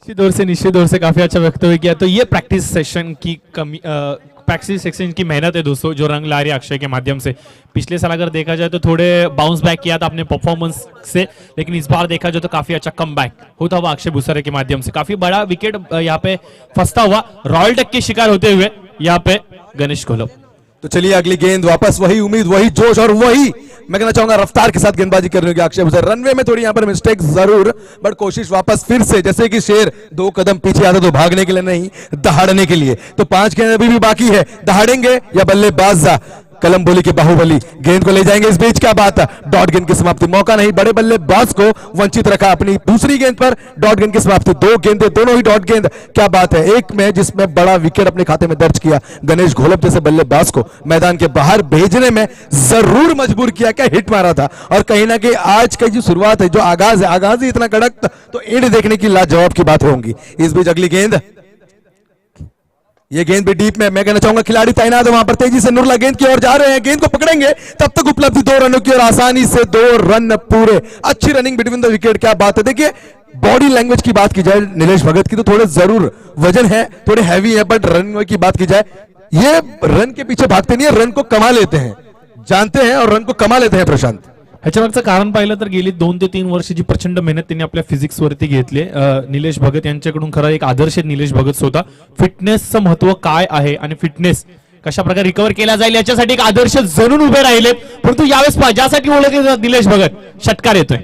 निश्चित दौर से काफी अच्छा वक्तव्य किया। तो ये प्रैक्टिस सेशन की कमी, प्रैक्टिस सेक्शन की मेहनत है दोस्तों, जो रंग ला रही है अक्षय के माध्यम से। पिछले साल अगर देखा जाए तो थोड़े बाउंस बैक किया था अपने परफॉर्मेंस से, लेकिन इस बार देखा जाए तो काफी अच्छा कम बैक होता हुआ अक्षय बुसारे के माध्यम से। काफी बड़ा विकेट यहाँ पे फंसता हुआ रॉयल डक के शिकार होते हुए यहाँ पे गणेश घोलप। तो चलिए अगली गेंद, वापस वही उम्मीद, वही जोश और वही मैं कहना चाहूंगा रफ्तार के साथ गेंदबाजी करने होगी अक्षय बुसारे। रनवे में थोड़ी यहां पर मिस्टेक जरूर, बट कोशिश वापस फिर से, जैसे कि शेर 2 कदम पीछे आता तो भागने के लिए नहीं, दहाड़ने के लिए। तो 5 गेंद अभी भी बाकी है, दहाड़ेंगे या बल्लेबाज कलंबोली के बाहुबली गेंद को ले जाएंगे। इस बीच क्या बात है, डॉट गेंद की समाप्ति, मौका नहीं, बड़े बल्लेबाज को वंचित रखा अपनी दूसरी गेंद पर। डॉट गेंद की समाप्ति, 2 गेंदें, दोनों ही डॉट गेंद। क्या बात है, एक में जिसमें बड़ा विकेट अपने खाते में दर्ज किया, गणेश घोलप जैसे बल्लेबाज को मैदान के बाहर भेजने में जरूर मजबूर किया। क्या हिट मारा था, और कहीं ना कहीं आज की जो शुरुआत है, जो आगाज है, आगाज ही इतना कड़क, तो एंड देखने की लाजवाब की बात होंगी। इस बीच अगली गेंद, ये गेंद भी डीप में, मैं कहना चाहूंगा खिलाड़ी तैनात है वहां पर, तेजी से नुरला गेंद की ओर जा रहे हैं, गेंद को पकड़ेंगे, तब तक उपलब्धि 2 रनों की और आसानी से 2 रन पूरे। अच्छी रनिंग बिटवीन द विकेट, क्या बात है। देखिए बॉडी लैंग्वेज की बात की जाए नीलेश भगत की, तो थोड़े जरूर वजन है, थोड़े हैवी है, बट रन की बात की जाए, ये रन के पीछे भागते नहीं है, रन को कमा लेते हैं, जानते हैं और रन को कमा लेते हैं प्रशांत। ह्याच्या मागचं कारण पाहिलं तर गेली 2 ते 3 वर्षाची प्रचंड मेहनत त्यांनी आपल्या फिजिक्स वरती घेतली। निलेश भगत यांच्याकडून खरं एक आदर्श निलेश भगत होता। फिटनेसचं महत्व काय आहे आणि फिटनेस कशा प्रकारे रिकव्हर केला जाईल याच्यासाठी एक आदर्श जनून उभे राहिले, परंतु यावेळेस ज्यासाठी ओळखले जातात निलेश भगत, षटकार येतोय।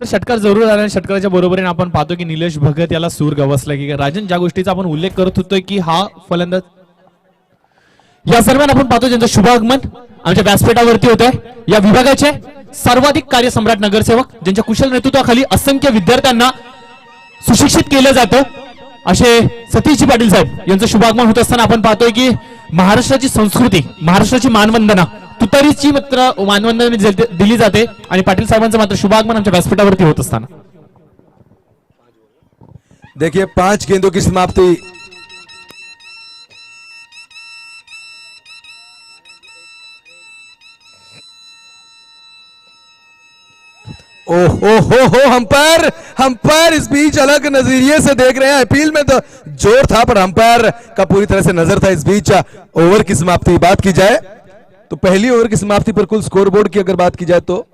तर षटकार जरूर आला, षटकाराच्या बरोबरीने आपण पाहतो की निलेश भगत याला सूर गवसला की राजन, ज्या गोष्टीचा आपण उल्लेख करत होतोय की हा फलंदाज, या दरम्यान आपण पाहतो ज्यांचं शुभागमन आमच्या व्यासपीठावरती होत आहे, या विभागाचे सर्वाधिक कार्यसम्राट नगरसेवक ज्यांच्या कुशल नेतृत्वाखाली असंख्य विद्यार्थ्यांना सुशिक्षित केलं जातं असे सतीशजी पाटील साहेब यांचं शुभागमन होत असताना आपण पाहतोय की महाराष्ट्राची संस्कृती, महाराष्ट्राची मानवंदना, तुतारीची मात्र मानवंदना दिली जाते आणि पाटील साहेबांचं मात्र शुभागमन आमच्या व्यासपीठावरती होत असताना देखिए 5 गेंदों की समाप्ति। ओहो हो अंपायर इस बीच अलग नजरिए से देख रहे हैं। अपील में तो जोर था पर अंपायर का पूरी तरह से नजर था। इस बीच ओवर की समाप्ति बात की जाए तो पहली ओवर की समाप्ति पर कुल स्कोरबोर्ड की अगर बात की जाए तो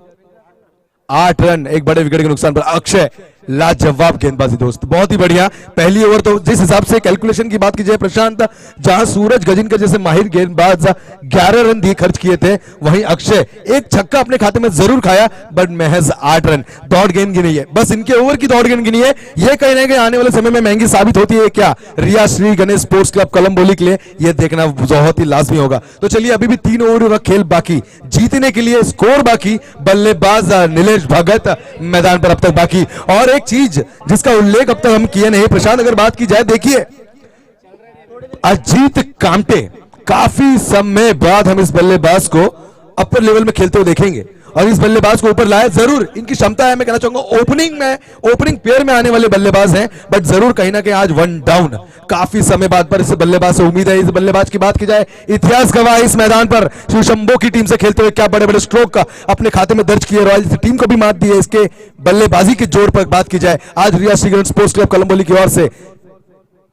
8 रन एक बड़े विकेट के नुकसान पर। अक्षय लाजवाब गेंदबाजी दोस्त, बहुत ही बढ़िया पहली ओवर। तो जिस हिसाब से कैलकुलेशन की बात की जाए प्रशांत, जहां सूरज गजिनकर जैसे माहिर गेंदबाज 11 रन दिए खर्च किए थे, वहीं अक्षय एक छक्का अपने खाते में जरूर खाया बट महज 8 रन दौड़ गेंद गिनी है। बस इनके ओवर की दौड़ गेंद गिनी है। ये कहीं ना कहीं आने वाले समय में महंगी साबित होती है क्या रिया श्री गणेश स्पोर्ट्स क्लब कोलंबोली के लिए, यह देखना बहुत ही लाजमी होगा। तो चलिए अभी भी 3 ओवर खेल बाकी, जीतने के लिए स्कोर बाकी, बल्लेबाज नीलेश भगत मैदान पर अब तक बाकी। और एक चीज जिसका उल्लेख अब तक हम किए नहीं प्रशांत, अगर बात की जाए, देखिए अजीत कामटे काफी समय बाद हम इस बल्लेबाज को अपर लेवल में खेलते हुए देखेंगे और इस बल्लेबाज को ऊपर लाया। जरूर इनकी क्षमता है, मैं कहना चाहूंगा ओपनिंग पेयर में आने वाले बल्लेबाज हैं बट जरूर कहीं ना कहीं आज 1 डाउन काफी समय बाद पर इस बल्लेबाज से उम्मीद है। इस बल्लेबाज की बात की जाए, इतिहास गवाह इस मैदान पर शिवशंभो की टीम से खेलते हुए क्या बड़े बड़े स्ट्रोक अपने खाते में दर्ज किए, रॉयल्स टीम को भी मात दी है। इसके बल्लेबाजी के जोर पर बात की जाए, आज रिया श्री स्पोर्ट्स क्लब कोलंबोली की ओर से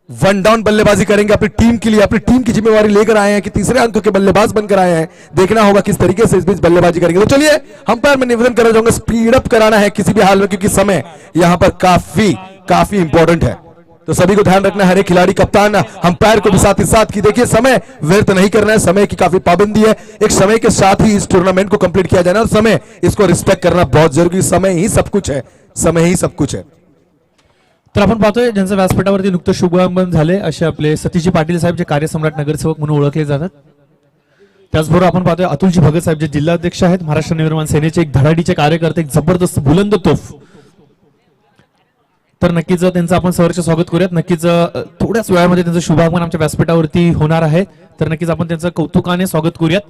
1 डाउन बल्लेबाजी करेंगे अपनी टीम के लिए, अपनी टीम की जिम्मेवारी लेकर आए हैं कि तीसरे अंक के बल्लेबाज बनकर आए हैं। देखना होगा किस तरीके से इस बीच बल्लेबाजी करेंगे। तो चलिए अंपायर में निवेदन करना चाहूंगा, स्पीड अप कराना है किसी भी हाल में क्योंकि समय यहां पर काफी इंपॉर्टेंट है। तो सभी को ध्यान रखना है, हर एक खिलाड़ी कप्तान अंपायर को भी साथ ही साथ की देखिए समय व्यर्थ नहीं करना है, समय की काफी पाबंदी है। एक समय के साथ ही इस टूर्नामेंट को कंप्लीट किया जाना और समय इसको रिस्पेक्ट करना बहुत जरूरी, समय ही सब कुछ है, समय ही सब कुछ है। तर आपण पाहतोय ज्यांचं व्यासपीठावरती नुकतं शुभागमन झाले असे आपले सतीशजी पाटील साहेब जे कार्यसम्राट नगरसेवक म्हणून ओळखले जातात। त्याचबरोबर आपण पाहतोय अतुलजी भगत साहेब जे जिल्हाध्यक्ष आहेत, महाराष्ट्र नवनिर्माण सेनेचे एक धडाडीचे कार्यकर्ते, एक जबरदस्त बुलंद तोफ। तर नक्कीच त्यांचं आपण सहर्ष स्वागत करूयात। नक्कीच थोड्याच वेळामध्ये त्यांचं शुभागमन आमच्या व्यासपीठावरती होणार आहे, तर नक्कीच आपण त्यांचं कौतुकाने स्वागत करूयात।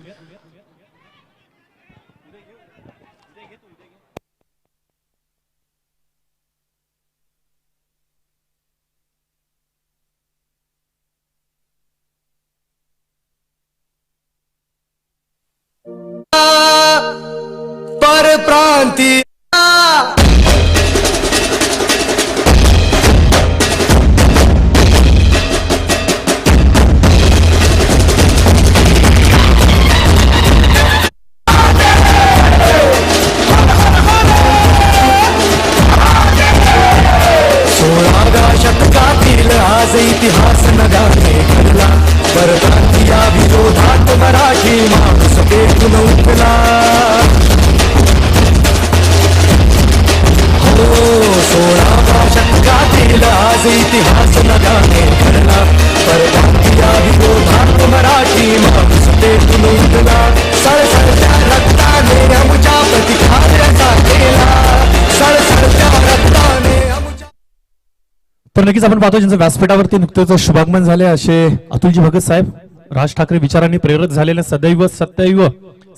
पर प्रांती आज इतिहास नगाने घडला, परप्रांतीया विरोधात मराठी माणूस पेटून उठला। हो 16व्या शतकातील आज इतिहास नगाने घडला, परप्रांतीया विरोधात मराठी माणूस पेटून उठला। सळसळत्या रक्ताने आमच्या प्रतिकारचा केला, सळसळत्या रक्ताने। तर नक्कीच आपण पाहतो ज्यांचं व्यासपीठावरती नुकतंच शुभागमन झाले असे अतुलजी भगत साहेब, राज ठाकरे विचारांनी प्रेरित झालेले सदैव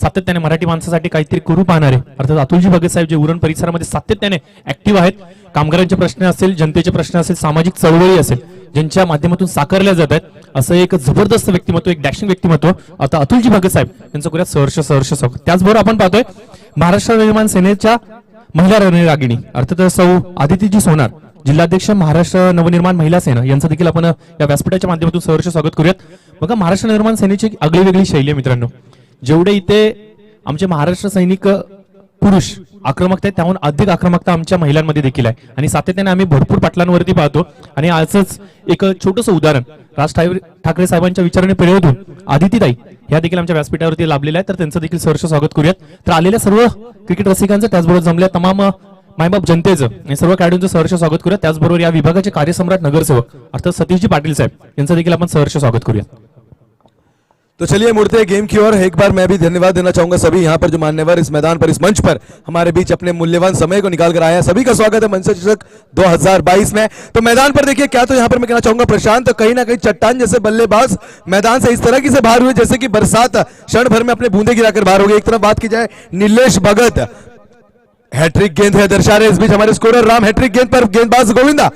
सातत्याने मराठी माणसासाठी काहीतरी करू पाहणारे अर्थात अतुलजी भगत साहेब जे उरण परिसरामध्ये सातत्याने ऍक्टिव्ह आहेत। कामगारांचे प्रश्न असेल, जनतेचे प्रश्न असेल, सामाजिक चळवळी असेल, ज्यांच्या माध्यमातून साकारल्या जात आहेत असं एक जबरदस्त व्यक्तिमत्व, एक डॅशिंग व्यक्तिमत्व आता अतुलजी भगत साहेब यांचं करूयात सहर्ष स्वागत। त्याचबरोबर आपण पाहतोय महाराष्ट्र नवनिर्माण सेनेच्या महिला रणरागिणी अर्थात सौ आदितीजी सोनार, जिल्हाध्यक्ष महाराष्ट्र नवनिर्माण महिला सेना यांचं देखील आपण या व्यासपीठाच्या माध्यमातून सहर्ष स्वागत करूयात। बघा महाराष्ट्र निर्माण सेनेची आगळी वेगळी शैली आहे मित्रांनो। जेवढे इथे आमचे महाराष्ट्र सैनिक पुरुष आक्रमकता आहे त्याहून अधिक आक्रमकता आमच्या महिलांमध्ये देखील आहे आणि सातत्याने आम्ही भरपूर पाटलांवरती पाहतो। आणि आजच एक छोटंसं उदाहरण राज ठाकरे साहेबांच्या विचाराने प्रेरित होऊन आदितीताई ह्या देखील आमच्या व्यासपीठावरती लाभलेल्या आहेत, तर त्यांचं देखील सहर्ष स्वागत करूयात। तर आलेल्या सर्व क्रिकेट रसिकांचं त्याचबरोबर जमल्या तमाम मायबाप जनतेचं आणि सर्व खेळाडूंचं सहर्ष स्वागत करूया। त्याचबरोबर या विभागाचे कार्यसम्राट नगरसेवक अर्थात सतीशजी पाटील साहेब यांचं देखील आपण सहर्ष स्वागत करूया। तो चलिए मुड़ते हैं गेम की ओर। एक बार मैं भी धन्यवाद देना चाहूंगा सभी यहाँ पर जो मान्यवर इस मैदान पर, इस मंच पर हमारे बीच अपने मूल्यवान समय को निकाल कर आए हैं। सभी का स्वागत है मंच चषक 2022 में। तो मैदान पर देखिए क्या, तो यहाँ पर मैं कहना चाहूंगा प्रशांत, कहीं ना कहीं चट्टान जैसे बल्लेबाज मैदान से इस तरह की से बाहर हुए जैसे कि बरसात क्षण भर में अपने बूंदे गिराकर बाहर हो गई। एक तरफ बात की जाए नीलेश भगत, हैट्रिक गेंद है दर्शा रहे इस बीच हमारे स्कोरर राम, हैट्रिक गेंद पर गेंदबाज गोविंदा,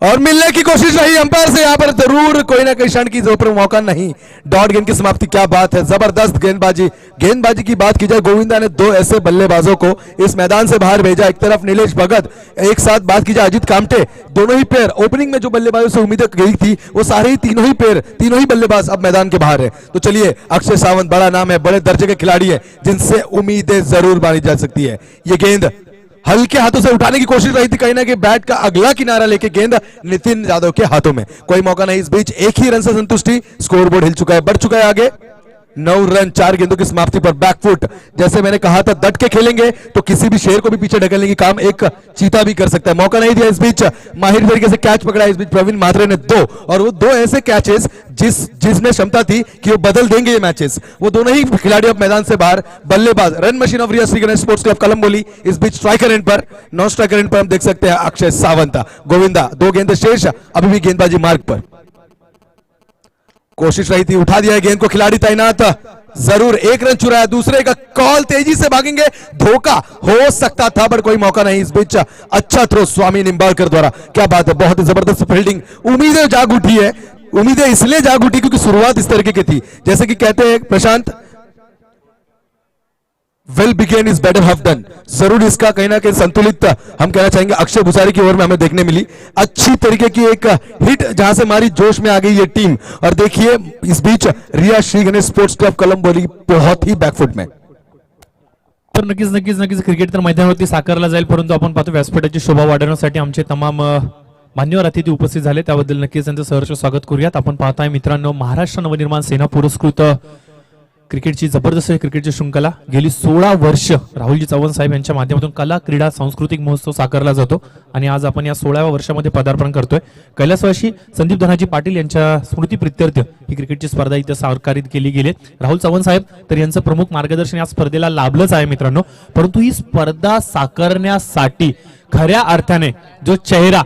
और मिलने की कोशिश रही अंपायर से, यहां पर जरूर कोई ना कोई क्षण की पर मौका नहीं। डॉट गेंद की समाप्ति, क्या बात है, जबरदस्त गेंदबाजी की बात की जाए, गोविंदा ने दो ऐसे बल्लेबाजों को इस मैदान से बाहर भेजा। एक तरफ नीलेश भगत, एक साथ बात की जाए अजित कामटे, दोनों ही पेयर ओपनिंग में जो बल्लेबाजों से उम्मीदें गई थी वो सारे ही तीनों ही बल्लेबाज अब मैदान के बाहर है। तो चलिए अक्षय सावंत बड़ा नाम है, बड़े दर्जे के खिलाड़ी है जिनसे उम्मीदें जरूर बांधी जा सकती है। ये गेंद हल्के हाथों से उठाने की कोशिश रही थी, कहीं ना कहीं बैट का अगला किनारा लेके गेंद नितिन यादव के हाथों में, कोई मौका नहीं। इस बीच एक ही रन से संतुष्टि, स्कोरबोर्ड हिल चुका है, बढ़ चुका है आगे 9 रन 4 गेंदों की समाप्ति पर। बैकफुट, जैसे मैंने कहा था डट के खेलेंगे तो किसी भी शेर को भी पीछे ढकेलने की काम एक चीता भी कर सकता है। मौका नहीं दिया, इस बीच माहिर तरीके से कैच पकड़ा इस बीच प्रवीण मात्रे ने दो, और वो दो ऐसे कैचेस जिसमें क्षमता थी कि वो बदल देंगे ये मैचेस। वो दोनों ही खिलाड़ी अब मैदान से बाहर। बल्लेबाज run machine of Riya Shri Ganesh sports club Kalamboli, इस बीच स्ट्राइकर एंड पर, नॉन स्ट्राइकर एंड पर हम देख सकते हैं अक्षय सावंत। गोविंदा, 2 गेंदें शेष, अभी भी गेंदबाजी मार्ग पर, कोशिश रही थी, उठा दिया है गेंद को, खिलाड़ी तैनात, जरूर 1 रन चुराया, दूसरे का कॉल, तेजी से भागेंगे, धोखा हो सकता था पर कोई मौका नहीं। इस बीच अच्छा थ्रो स्वामी निंबाळकर द्वारा, क्या बात है, बहुत ही जबरदस्त फील्डिंग। उम्मीदें जाग उठी है, उम्मीदें इसलिए जाग उठी क्योंकि शुरुआत इस तरीके की थी, जैसे कि कहते हैं Prashant, well begin is better half done. जरूर इसका कहीं ना कहीं संतुलित हम कहना चाहेंगे अक्षय भुसारी की ओर में हमें देखने मिली, अच्छी तरीके की एक हिट जहां से हमारी जोश में आ गई ये टीम। और देखिए इस बीच रिया श्री गणेश स्पोर्ट्स क्लब कलम्बोली बहुत ही बैकफुट में। तर नक्कीच क्रिकेट तर मैदानावरती साकारला जाईल, परंतु आपण पाहतो व्यासपीठाची शोभा वाढवण्यासाठी आमचे तमाम मान्यवर अतिथी उपस्थित झाले, त्याबद्दल नक्कीच त्यांचं सहर्ष स्वागत करूयात। आपण पाहताय मित्रांनो, महाराष्ट्र नवनिर्माण सेना पुरस्कृत क्रिकेटची जबरदस्त क्रिकेटची शृंखला गेली 16 वर्ष राहुलजी चव्हाण साहेब यांच्या माध्यमातून कला क्रीडा सांस्कृतिक महोत्सव साकारला जातो आणि आज आपण या 16व्या वर्षामध्ये पदार्पण करतोय। कैलासवासी संदीप धनाजी पाटील यांच्या स्मृतीप्रित्यर्थ ही क्रिकेटची स्पर्धा इथं साकारित केली गेली। राहुल चव्हाण साहेब तर यांचं प्रमुख मार्गदर्शन या स्पर्धेला लाभलंच आहे मित्रांनो, परंतु ही स्पर्धा साकारण्यासाठी खऱ्या अर्थाने जो चेहरा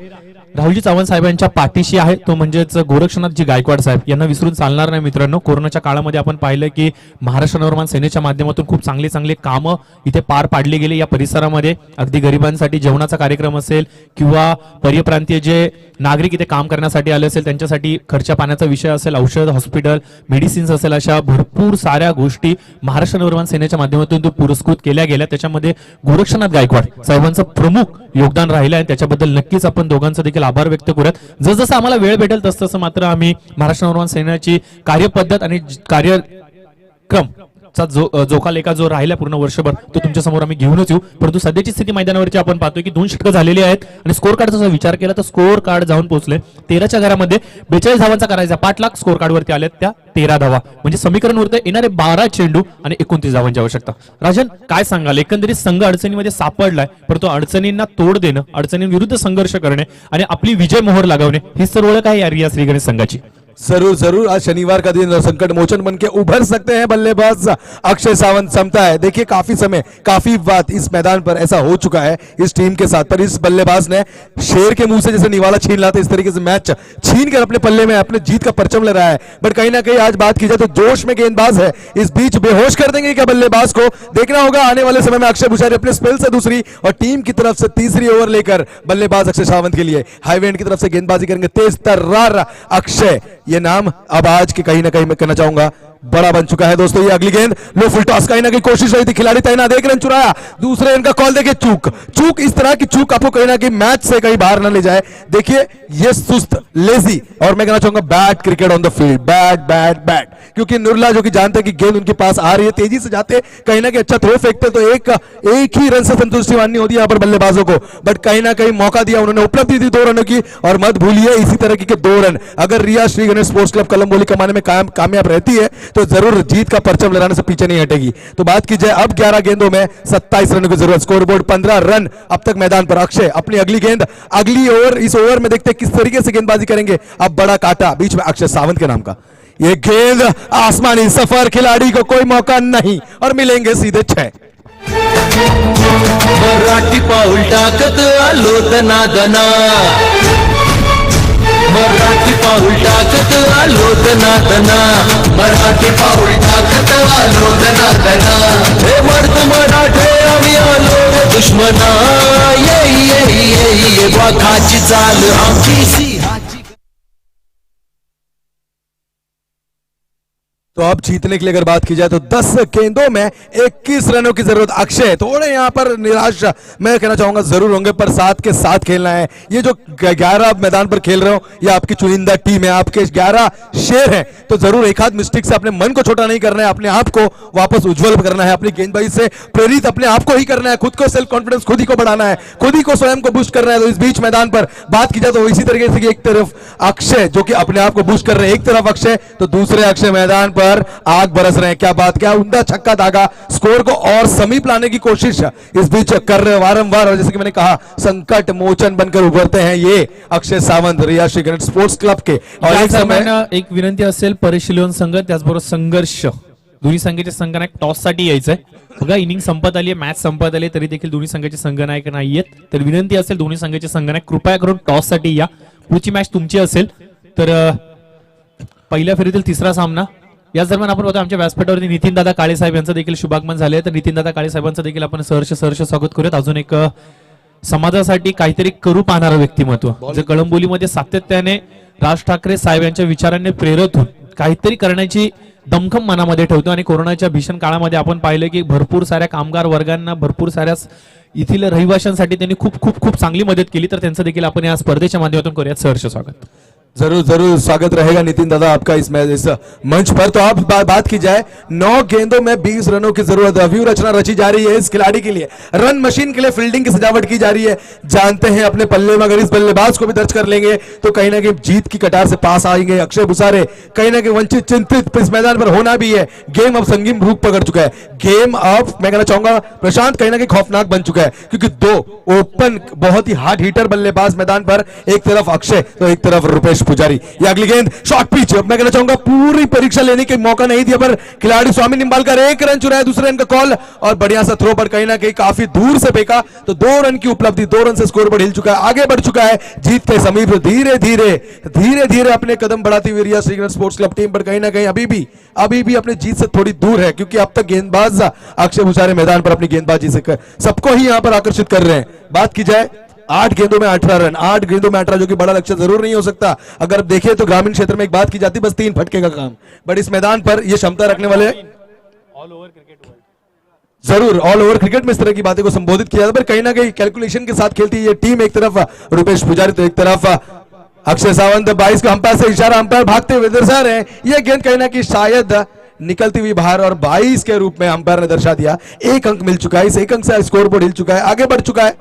राहुलजी चव्हाण साहेबांच्या पाठीशी आहे तो म्हणजेच गोरक्षनाथजी गायकवाड साहेब, यांना विसरून चालणार नाही मित्रांनो। कोरोनाच्या काळामध्ये आपण पाहिलं की महाराष्ट्र नवनिर्माण सेनेच्या माध्यमातून खूप चांगले कामं इथे पार पाडले गेले या परिसरामध्ये। अगदी गरिबांसाठी जेवणाचा कार्यक्रम असेल किंवा परप्रांतीय जे नागरिक इथे काम करण्यासाठी आले असेल त्यांच्यासाठी खर्च पाण्याचा विषय असेल, औषध, हॉस्पिटल, मेडिसिन्स असेल, अशा भरपूर साऱ्या गोष्टी महाराष्ट्र नवनिर्माण सेनेच्या माध्यमातून पुरस्कृत केल्या गेल्या। त्याच्यामध्ये गोरक्षनाथ गायकवाड साहेबांचं प्रमुख योगदान राहिलं आहे, त्याच्याबद्दल नक्कीच आपण दोघांचं देखील आभार व्यक्त करूयात। जसजसं आम्हाला वेळ भेटेल तसतसं मात्र आम्ही महाराष्ट्र नवनिर्माण सेनेची कार्यपद्धत आणि कार्यक्रम चा जोखालेखा जो राहिला पूर्ण वर्षभर तो तुमच्या समोर आम्ही घेऊनच येऊ। परंतु सध्याची स्थिती मैदानावरची आपण पाहतोय की 2 षटकं झालेली आहेत आणि स्कोर कार्डचा जर विचार केला तर स्कोर कार्ड जाऊन पोहोचले 13च्या घरामध्ये 42 धावांचा करायचा, 5 लाख स्कोर कार्ड वरती आलेत त्या 13 धावा, म्हणजे समीकरण उरते येणारे 12 चेंडू आणि 29 धावांची आवश्यकता। राजन काय सांगाल, एकंदरीत संघ अडचणीमध्ये सापडलाय, परंतु अडचणींना तोड देणं, अडचणींविरुद्ध संघर्ष करणे आणि आपली विजय मोहर लागवणे ही सर्व ओळख आहे या रिया श्री गणेश संघाची। जरूर आज शनिवार का दिन संकट मोचन बन के उभर सकते हैं बल्लेबाज अक्षय सावंत। क्षमता है, देखिए काफी समय काफी बात इस मैदान पर ऐसा हो चुका है इस टीम के साथ, पर इस बल्लेबाज ने शेर के मुंह से जैसे निवाला छीन लाते इस तरीके से मैच छीन कर अपने पल्ले में अपने जीत का परचम ले रहा है। बट कहीं ना कहीं आज बात की जाए तो जोश में गेंदबाज है, इस बीच बेहोश कर देंगे क्या बल्लेबाज को, देखना होगा आने वाले समय में। अक्षय भुसारी अपने स्पेल से दूसरी और टीम की तरफ से तीसरी ओवर लेकर बल्लेबाज अक्षय सावंत के लिए हाईवे एंड की तरफ से गेंदबाजी करेंगे तेज तर्रार अक्षय। ये नाम अब आज के कहीं ना कहीं मैं कहना चाहूंगा बड़ा बन चुका है दोस्तों। ये अगली गेंद लो फुल टॉस, कहीं ना कहीं कोशिश रही थी, खिलाड़ी तैनात, 1 रन चुराया, दूसरे रन का कॉल, देखिए चूक इस तरह की चूक आपको कहीं ना कहीं मैच से कहीं बाहर न ले जाए। देखिए ये सुस्त, लेजी और मैं कहना चाहूंगा bad cricket on the field, bad क्योंकि नुरला जो कि जानते हैं कि गेंद उनके पास आ रही है, तेजी से जाते कहीं ना कहीं अच्छा थ्रो फेंकते तो एक ही रन से संतुष्टि माननी होती है यहाँ पर बल्लेबाजों को, बट कहीं ना कहीं मौका दिया उन्होंने, उपलब्धि दी 2 रनों की। और मत भूलिए इसी तरह के 2 रन अगर रिया श्री गणेश स्पोर्ट्स क्लब कलम्बोली कमाने में कामयाब रहती है तो जरूर जीत का परचम लहराने से पीछे नहीं हटेगी। तो बात की जाए अब 11 गेंदों में 27 रनों की जरूरत, स्कोरबोर्ड 15 रन अब तक मैदान पर। अक्षय अपनी अगली गेंद, अगली ओवर, इस ओवर में देखते हैं किस तरीके से गेंदबाजी करेंगे। अब बड़ा काटा बीच में अक्षय सावंत के नाम का, ये गेंद आसमानी सफर, खिलाड़ी को कोई मौका नहीं और मिलेंगे सीधे 6। मराठी पाऊल टाकत आलो दना मराठी पाऊल टाकत आलो दना मराठी पाऊल टाकत आलो दना हे मर्द मराठे आम्ही आलो दुश्मना ये वाघाची चाल आमची सिंहाची। तो अब जीतने के लिए अगर बात की जाए तो 10 गेंदों में 21 रनों की जरूरत। अक्षय थोड़े यहां पर निराश मैं कहना चाहूंगा जरूर होंगे, पर 7 के 7 खेलना है। ये जो 11 मैदान पर खेल रहे हो ये आपकी चुनिंदा टीम है, आपके 11 शेर हैं, तो जरूर एक आध मिस्टेक से अपने मन को छोटा नहीं करना है, अपने आप को वापस उज्जवल करना है, अपनी गेंदबाजी से प्रेरित अपने आप को ही करना है, खुद को सेल्फ कॉन्फिडेंस खुद ही को बढ़ाना है, खुद ही को स्वयं को बूस्ट करना है। तो इस बीच मैदान पर बात की जाए तो इसी तरीके से एक तरफ अक्षय जो कि अपने आप को बूस्ट कर रहे हैं, एक तरफ अक्षय तो दूसरे अक्षय मैदान पर आग बरस रहे हैं। क्या बात, क्या उम्दा छक्का दागा, स्कोर को और समीप लाने की कोशिश इस बीच कर रहे वारंवार, और जैसे कि मैंने कहा संकट मोचन बनकर उभरते हैं ये अक्षय सावंत रिया श्रीगणेश स्पोर्ट्स क्लब के। और एक समय एक विनंती असेल परिशीलन संघ त्याचबरोबर संघर्ष दोन्ही संघाच्या संघनायक टॉस साठी यायचंय। बघा इनिंग संपत आली आहे, मॅच संपत आली तरी देखील दोन्ही संघाचे संघनायक नाहीयेत, तर विनंती असेल दोन्ही संघाचे संघनायक कृपया करून टॉस साठी या। पुढची मॅच तुमची असेल तर पहिल्या फेरीतील तिसरा सामना। याच दरम्यान आपण बघतो आमच्या व्यासपीठावरती नितीन दादा काळे साहेब यांचं देखील शुभागमन झाले, तर नितीन दादा काळे साहेबांचं देखील आपण सहर्ष स्वागत करूयात। अजून एक समाजासाठी काहीतरी करू पाहणारं व्यक्तिमत्व जे कळंबोलीमध्ये सातत्याने राज ठाकरे साहेब यांच्या विचारांनी प्रेरित होऊन काहीतरी करण्याची दमखम मनामध्ये ठेवतो, आणि कोरोनाच्या भीषण काळामध्ये आपण पाहिलं की भरपूर साऱ्या कामगार वर्गांना, भरपूर साऱ्या इथील रहिवाशांसाठी त्यांनी खूप खूप खूप चांगली मदत केली, तर त्यांचं देखील आपण या स्पर्धेच्या माध्यमातून करूयात सहर्ष स्वागत। जरूर जरूर स्वागत रहेगा नितिन दादा आपका इस मंच पर। तो अब बात की जाए 9 गेंदों में 20 रनों की जरूरत है। व्यू रचना रची जा रही है इस खिलाड़ी के लिए, रन मशीन के लिए फील्डिंग की सजावट की जा रही है। जानते हैं अपने पल्ले में अगर इस बल्लेबाज को भी दर्ज कर लेंगे तो कहीं ना कहीं जीत की कटार से पास आएंगे अक्षय बुसारे, कहीं ना कहीं वंचित चिंतित इस मैदान पर होना भी है। गेम अब संगीन रूप पकड़ चुका है, गेम अब मैं कहना चाहूंगा प्रशांत कहीं ना कहीं खौफनाक बन चुका है, क्योंकि 2 ओपन बहुत ही हार्ड हिटर बल्लेबाज मैदान पर, एक तरफ अक्षय तो एक तरफ रुपेश पुजारी। ये अगली गेंद शॉर्ट पिच, मैं कहना चाहूंगा पूरी परीक्षा लेने के मौका नहीं दिया, पर खिलाड़ी स्वामी निंबालकर 1 रन चुराया, दूसरे रन का कॉल और बढ़िया सा थ्रो पर कहीं ना कहीं काफी दूर से फेंका, तो 2 रन की उपलब्धि, 2 रन से स्कोर पर हिल चुका है, आगे बढ़ चुका है जीत के समीप। धीरे धीरे अपने कदम बढ़ाती हुई रिया श्रीगणेश स्पोर्ट्स क्लब टीम पर कहीं ना कहीं अभी भी अपने जीत से थोड़ी दूर है, क्योंकि अब तक गेंदबाज अक्षय बुसारे मैदान पर अपनी गेंदबाजी से सबको ही यहां पर आकर्षित कर रहे हैं। बात की जाए 8 गेंदों में 18 रन, 8 गेंदों में 18, जो कि बड़ा लक्ष्य जरूर नहीं हो सकता। अगर देखें तो ग्रामीण क्षेत्र में एक बात की जाती बस 3 फटके का काम, बट इस मैदान पर यह क्षमता रखने वाले जरूर ऑल ओवर क्रिकेट में इस तरह की बातें को संबोधित किया जाता है, पर कहीं ना कहीं कैलकुलेशन के साथ खेलती है ये टीम। एक तरफ रुपेश पुजारी तो एक तरफ अक्षय सावंत। 22 का अंपायर से इशारा, अंपायर भागते हुए दर्शा रहे हैं यह गेंद कहीं ना कहीं शायद निकलती हुई बाहर, और 22 के रूप में अंपायर ने दर्शा दिया। 1 अंक मिल चुका है, इस 1 अंक से स्कोर बोर्ड हिल चुका है, आगे बढ़ चुका है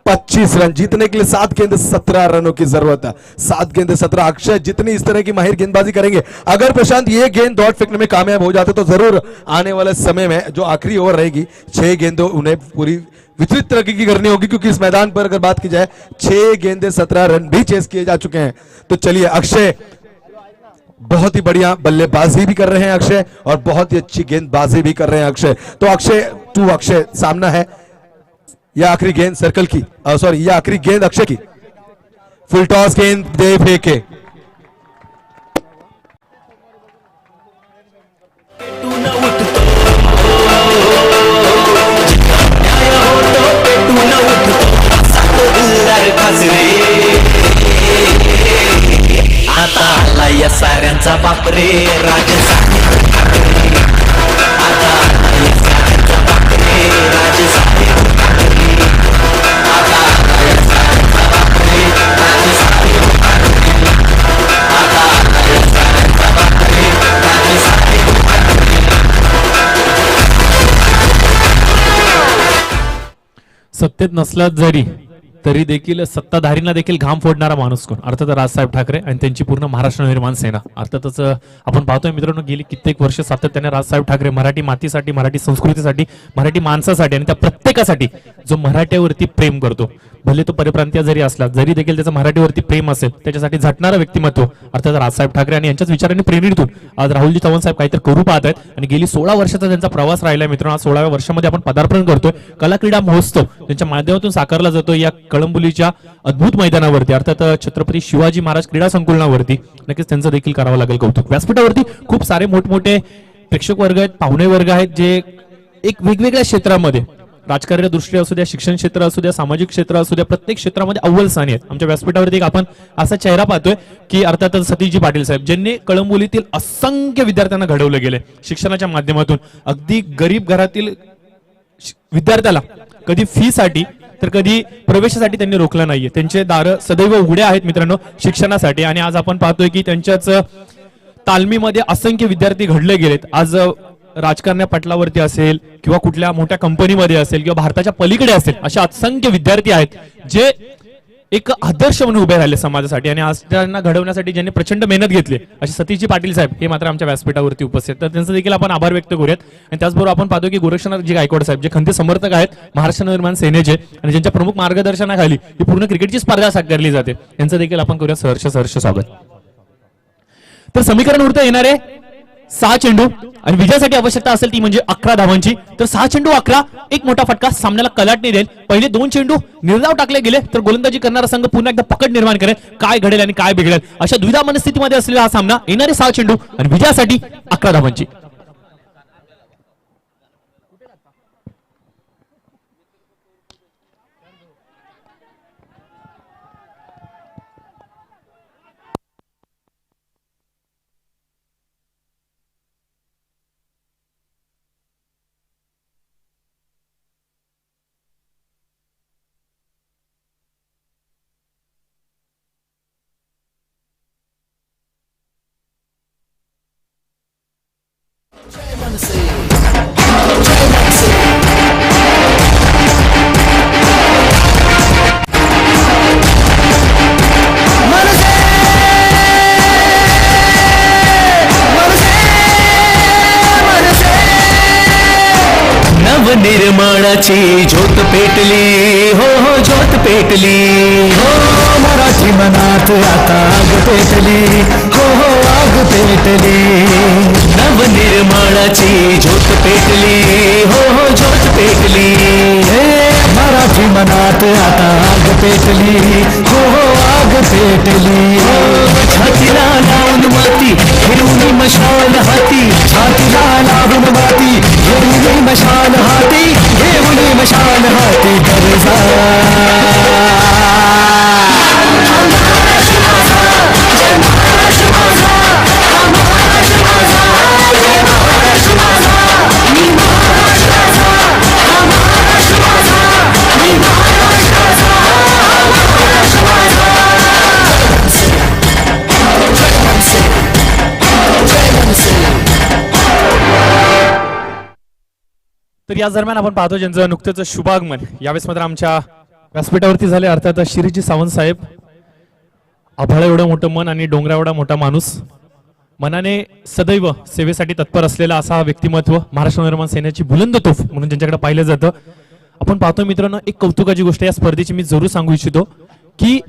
25 रन। जीतने के लिए 7 गेंद 17 रनों की जरूरत है, 7 गेंद 17। अक्षय जितनी इस तरह की माहिर गेंदबाजी करेंगे, अगर प्रशांत ये गेंद डॉट फेंकने में कामयाब हो जाते तो जरूर आने वाले समय में जो आखिरी ओवर रहेगी 6 गेंदों उन्हें पूरी वितरित तरह की करनी होगी, क्योंकि इस मैदान पर अगर बात की जाए 6 गेंदे 17 रन भी चेस किए जा चुके हैं। तो चलिए अक्षय बहुत ही बढ़िया बल्लेबाजी भी कर रहे हैं अक्षय, और बहुत ही अच्छी गेंदबाजी भी कर रहे हैं अक्षय। तो अक्षय सामना है, यह आखिरी गेंद सर्कल की, सॉरी यह आखिरी गेंद अक्षय की, फुल टॉस गेंद दे फेंके। आता आला या साऱ्यांचा बापरे राजसाहेब, आता आला या साऱ्यांचा बापरे राजसाहेब, आता आला या साऱ्यांचा बापरे राजसाहेब, आता आला या साऱ्यांचा बापरे राजसाहेब। सत्तेत नसलात जरी तरी देखील सत्ताधारींना देखील घाम फोडणारा माणूस कोण? अर्थात राजसाहेब ठाकरे आणि त्यांची पूर्ण महाराष्ट्र निर्माण सेना. अर्थातच आपण पाहतोय मित्रांनो, गेली कित्येक वर्ष सातत्याने राजसाहेब ठाकरे मराठी मातीसाठी, मराठी संस्कृतीसाठी, मराठी माणसासाठी आणि त्या प्रत्येकासाठी जो मराठीवरती प्रेम करतो, भले तो परप्रांतीय जरी असला, जरी देखील त्याचं मराठीवरती प्रेम असेल, त्याच्यासाठी झटणारं व्यक्तिमत्व अर्थात राजसाहेब ठाकरे आणि यांच्याच विचारांनी प्रेरित होऊन आज राहुलजी चव्हाण साहेब काहीतरी करू पाहत आहेत. आणि गेली 16 वर्षाचा त्यांचा प्रवास राहिला मित्रांनो. आज 16व्या वर्षामध्ये आपण पदार्पण करतोय. कला क्रीडा महोत्सव त्यांच्या माध्यमातून साकारला जातो या कळंबुलीच्या अद्भुत मैदानावरती, अर्थात छत्रपती शिवाजी महाराज क्रीडा संकुलनावरती. नक्कीच त्यांचं देखील करावं लागेल कौतुक. व्यासपीठावरती खूप सारे मोठमोठे प्रेक्षक वर्ग आहेत, पाहुणे वर्ग आहेत, जे एक वेगवेगळ्या क्षेत्रामध्ये, राजकारण्य दृष्टी असू द्या, शिक्षण क्षेत्र असू द्या, सामाजिक क्षेत्र असू द्या, प्रत्येक क्षेत्रामध्ये अव्वल स्थानी आहेत. आमच्या व्यासपीठावरती एक आपण असा चेहरा पाहतोय की अर्थातच सतीशजी पाटील साहेब, ज्यांनी कळंबोलीतील असंख्य विद्यार्थ्यांना घडवलं गेले शिक्षणाच्या माध्यमातून. अगदी गरीब घरातील विद्यार्थ्याला कधी फी साठी तर कधी प्रवेशासाठी त्यांनी रोखलं नाहीये. त्यांचे दार सदैव उघडे आहेत मित्रांनो शिक्षणासाठी. आणि आज आपण पाहतोय की त्यांच्याच तालमीमध्ये असंख्य विद्यार्थी घडले गेलेत. आज राजकारण्या पटलावरती असेल किंवा कुठल्या मोठ्या कंपनीमध्ये असेल किंवा भारताच्या पलीकडे असेल, अशा असंख्य विद्यार्थी आहेत जे एक आदर्श म्हणून उभे राहिले समाजासाठी. आणि आज त्यांना घडवण्यासाठी ज्यांनी प्रचंड मेहनत घेतली असे सतीशजी पाटील साहेब हे मात्र आमच्या व्यासपीठावरती उपस्थित. तर त्यांचं देखील आपण आभार व्यक्त करूयात. आणि त्याचबरोबर आपण पाहतो की गोरक्षनाथजी गायकवाड साहेब, जे खंदे समर्थक आहेत महाराष्ट्र निर्माण सेनेचे आणि ज्यांच्या प्रमुख मार्गदर्शनाखाली ही पूर्ण क्रिकेटची स्पर्धा साकारली जाते, यांचं देखील आपण करूया सहर्ष स्वागत. तर समीकरण उरतं येणारे 6 चेंडू आणि विजयासाठी आवश्यकता असेल ती म्हणजे 11 धावांची. तर 6 चेंडू 11, एक मोठा फटका सामन्याला कलाटणी देईल. पहिले 2 चेंडू निर्धाव टाकले गेले तर गोलंदाजी करणारा संघ पुन्हा एकदा पकड निर्माण करेल. काय घडेल आणि काय बिघडेल अशा द्विधा मनस्थितीमध्ये असलेला हा सामना. येणारे 6 चेंडू आणि विजयासाठी 11 धावांची. निर्माणाची ज्योत पेटली, हो हो ज्योत पेटली, हो मराठी मनात आता आग पेटली, हो हो आग पेटली. नवनिर्माणाची ज्योत पेटली, हो हो ज्योत पेटली, हे मराठी मनात आता आग पेटली, हो हो आग पेटली. छातीला लावून माती घेऊन मशाल हाती, छातीला लावून माती घेऊन मशाल हाती, घेऊन मशाल हाती गरजा. तर या दरम्यान आपण पाहतो ज्यांचं नुकतंच शुभागमन यावेळेस मात्र आमच्या व्यासपीठावरती झाले, अर्थात शिरीजी सावंत साहेब. आभाळ एवढं मोठं मन आणि डोंगरा एवढा मोठा माणूस, मनाने सदैव सेवेसाठी तत्पर असलेला असा व्यक्तिमत्व, महाराष्ट्र निर्माण सेनेची बुलंद तोफ म्हणून ज्यांच्याकडे पाहिलं जातं. आपण पाहतो मित्रांनो, एक कौतुकाची गोष्ट या स्पर्धेची मी जरूर सांगू इच्छितो की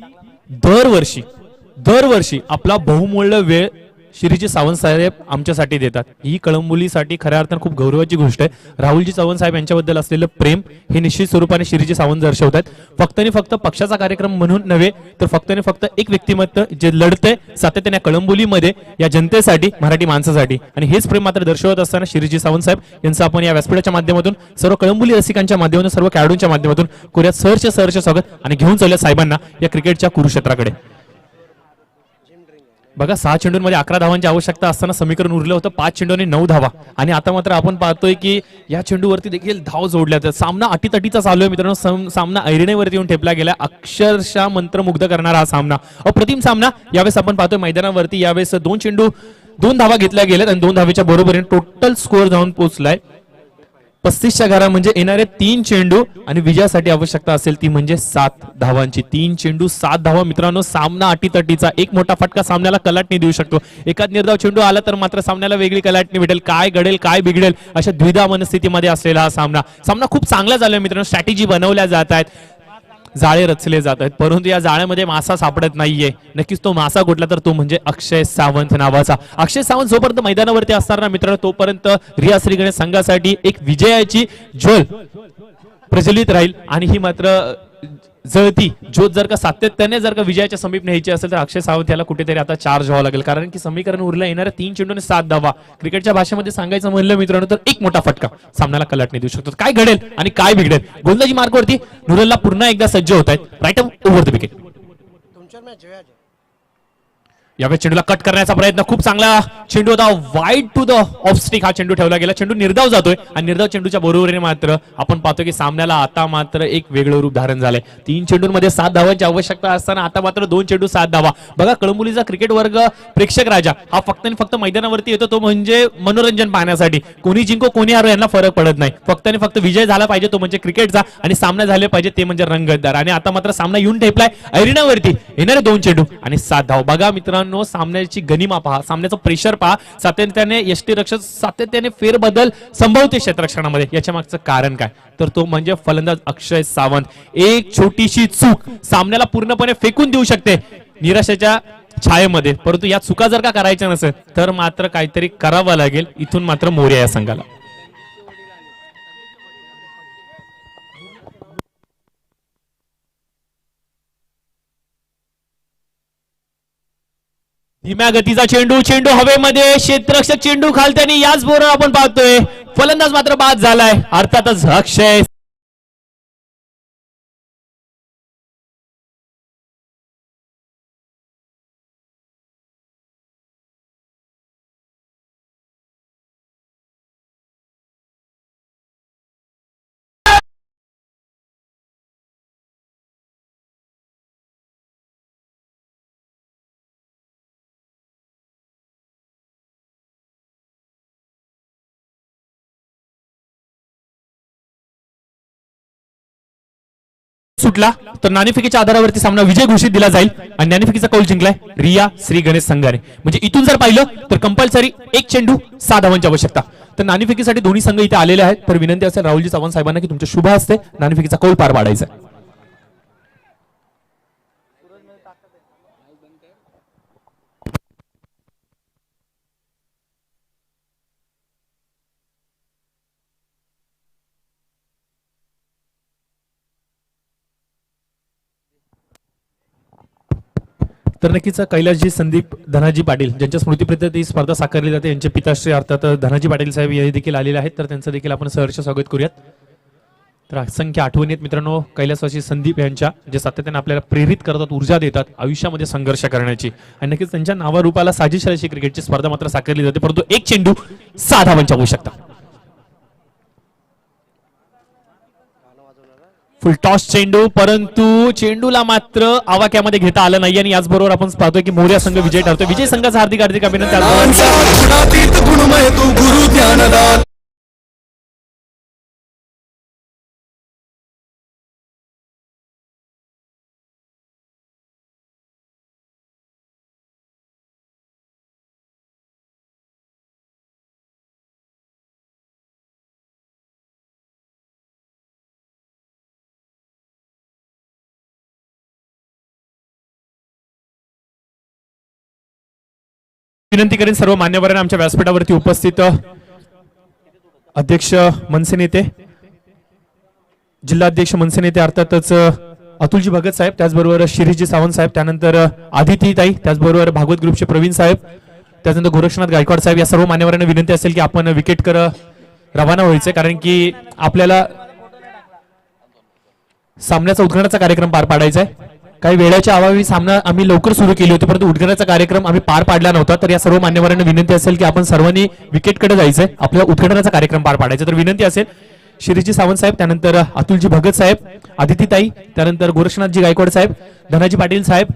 दरवर्षी आपला बहुमूल्य वेळ शिरीजी सावंत साहेब आमच्यासाठी देतात. ही कळंबोलीसाठी खऱ्या अर्थाने खूप गौरवाची गोष्ट आहे. राहुलजी चव्हाण साहेब यांच्याबद्दल असलेलं प्रेम हे निश्चित स्वरूपाने शिरीजी सावंत दर्शवतात. फक्त आणि फक्त पक्षाचा कार्यक्रम म्हणून नव्हे, तर फक्त आणि फक्त एक व्यक्तिमत्व जे लढतंय सातत्याने कळंबोलीमध्ये या जनतेसाठी, मराठी माणसासाठी. आणि हेच प्रेम मात्र दर्शवत असताना शिरीजी सावंत साहेब यांचं आपण या व्यासपीठाच्या माध्यमातून, सर्व कळंबोली रसिकांच्या माध्यमातून, सर्व खेळाडूंच्या माध्यमातून करूया सहर्ष स्वागत आणि घेऊन चालूया साहेबांना या क्रिकेटच्या कुरुक्षेत्राकडे. बघा 6 चेंडूंमध्ये 11 धावांची आवश्यकता असताना समीकरण उरलं होतं 5 चेंडूंनी 9 धावा. आणि आता मात्र आपण पाहतोय की या चेंडूवरती देखील धाव जोडल्या जातात. सामना अटीतटीचा चालू आहे मित्रांनो. सामना ऐरणीवरती येऊन ठेपला गेला. अक्षरशः मंत्रमुग्ध करणारा हा सामना, अप्रतिम सामना यावेळेस आपण पाहतोय मैदानावरती. यावेळेस 2 चेंडू 2 धावा घेतल्या गेल्यात आणि 2 धावेच्या बरोबरीने टोटल स्कोअर जाऊन पोहोचलाय 35च्या घरा म्हणजे येणारे 3 चेंडू आणि विजयासाठी आवश्यकता असेल ती म्हणजे 7 धावांची. 3 चेंडू 7 धावा. मित्रांनो, सामना अटीतटीचा. एक मोठा फटका सामन्याला कलाटणी देऊ शकतो. एखाद निर्धाव चेंडू आला तर मात्र सामन्याला वेगळी कलाटणी भेटेल. काय घडेल काय बिघडेल अशा द्विधा मनस्थितीमध्ये असलेला हा सामना खूप चांगला झालाय मित्रांनो. स्ट्रॅटेजी बनवल्या जात आहेत, जाळे रचले जात आहेत, परंतु या जाळ्यामध्ये मासा सापडत नाहीये. नक्कीच तो मासा कुठला तर तो म्हणजे अक्षय सावंत नावाचा. अक्षय सावंत जोपर्यंत मैदानावरती असणार ना मित्रांनो, तोपर्यंत रिया श्री गणेश संघासाठी एक विजयाची ज्वल प्रज्वलित राहील. आणि ही मात्र जळती ज्योत जर का सातत्याने जर का विजयाच्या समीप न्यायची असेल तर अक्षय सावंत याला कुठेतरी आता चार्ज व्हावं लागेल. कारण की समीकरण उरलं येणाऱ्या 3 चेंडूने 7 धावा. क्रिकेटच्या भाषेमध्ये सांगायचं म्हणलं मित्रांनो तर एक मोठा फटका सामन्याला कलाटणी देऊ शकतो. काय घडेल आणि काय बिघडेल. गोलंदाजी मार्गावरती नुरल्ला पुन्हा एकदा सज्ज होत आहेत. Right over the wicket. यावेळी चेंडूला कट करण्याचा प्रयत्न. खूप चांगला चेंडू होता. Wide to the off stick हा चेंडू ठेवला गेला. चेंडू निर्धाव जातोय आणि निर्धाव चेंडूच्या बरोबरीने मात्र आपण पाहतो की सामन्याला आता मात्र एक वेगळं रूप धारण झालंय. 3 चेंडूंमध्ये 7 धावांची आवश्यकता असताना आता मात्र 2 चेंडू 7 धावा. बघा, कळंबोलीचा क्रिकेट वर्ग प्रेक्षक राजा हा फक्त आणि फक्त मैदानावरती येतो तो म्हणजे मनोरंजन पाहण्यासाठी. कोणी जिंको कोणी हारो यांना फरक पडत नाही. फक्त आणि फक्त विजय झाला पाहिजे तो म्हणजे क्रिकेटचा आणि सामना झाले पाहिजे ते म्हणजे रंगतदार. आणि आता मात्र सामना येऊन ठेपलाय ऐरिनावरती. येणारे 2 चेंडू आणि 7 धाव. बघा मित्रांनो, सामन्याची गनिमा पहा, सामन्याचं प्रेशर पहा. सातत्याने यष्टीरक्षक सातत्याने फेरबदल संभवते क्षेत्ररक्षणामध्ये. याच्या मागचं कारण काय तर तो म्हणजे फलंदाज अक्षय सावंत. एक छोटीशी चूक सामन्याला पूर्णपणे फेकून देऊ शकते निराशेच्या छायेमध्ये. परंतु या चुका जर का करायच्या नसेल तर मात्र काहीतरी करावं लागेल इथून मात्र मोर्या या संघाला. धीम्या गतीचा चेंडू हवेमध्ये. क्षेत्ररक्षक चेंडू खालत्याने याच बरोबर आपण पाहतोय. फलंदाज मात्र बाद झालाय. अर्थातच अक्षय सुटला तर नाणेफेकीच्या आधारावरती सामना विजय घोषित दिला जाईल. आणि नाणेफेकीचा कौल जिंकलाय रिया श्री गणेश संघाने. म्हणजे इथून जर पाहिलं तर कंपल्सरी 1 चेंडू 7 धावांची आवश्यकता. तर नाणेफेकीसाठी दोन्ही संघ इथे आलेले आहेत. तर विनंती असेल राहुलजी चव्हाण साहेबांना की तुमच्या शुभ हस्ते नाणेफेकीचा कौल पार पाडायचा. तर नक्कीच कैलासजी संदीप धनाजी पाटील ज्यांच्या स्मृतीप्रित्यर्थ ही स्पर्धा साकारली जाते यांचे पिताश्री अर्थात धनाजी पाटील साहेब हे देखील आलेले आहेत. तर त्यांचं देखील आपण सहर्ष स्वागत करूयात. तर असंख्य आठवणी आहेत मित्रांनो कैलासवासी संदीप यांच्या, जे सातत्याने आपल्याला प्रेरित करतात, ऊर्जा देतात आयुष्यामध्ये संघर्ष करण्याची. आणि नक्कीच त्यांच्या नावारूपाला साजेशी अशी क्रिकेटची स्पर्धा मात्र साकारली जाते. परंतु 1 चेंडू 6 धावांची आवश्यकता. फुल टॉस चेंडू, परंतु चेंडूला मात्र आवाक्यामध्ये घेता आलं नाही. आणि याचबरोबर आपण पाहतोय की मोर्या संघ विजय ठरतोय. विजय संघाचा हार्दिक हार्दिक अभिनंदन. विनंती करेन सर्व मान्यवरांना आमच्या व्यासपीठावरती उपस्थित अध्यक्ष मनसे नेते, जिल्हाध्यक्ष मनसे नेते अर्थातच अतुलजी भगत साहेब, त्याचबरोबर शिरीषजी सावंत साहेब, त्यानंतर आदिती ताई, त्याचबरोबर भागवत ग्रुपचे प्रवीण साहेब, त्यानंतर गोरक्षनाथ गायकवाड साहेब, या सर्व मान्यवरांना विनंती असेल की आपण विकेट कर रवाना व्हायचे, कारण की आपल्याला सामन्याचा उद्घाटनाचा कार्यक्रम पार पाडायचा आहे. काही वेळाच्या अभावी सामना आम्ही लवकर सुरू केली होती, परंतु उद्घाटनाचा कार्यक्रम आम्ही पार पाडला नव्हता. तर या सर्व मान्यवरांना विनंती असेल की आपण सर्वांनी विकेटकडे जायचंय, आपल्या उद्घाटनाचा कार्यक्रम पार पाडायचा. तर विनंती असेल शिरीषजी सावंत साहेब, त्यानंतर अतुलजी भगत साहेब, आदिती ताई, त्यानंतर गोरक्षनाथजी गायकवाड साहेब, धनाजी पाटील साहेब,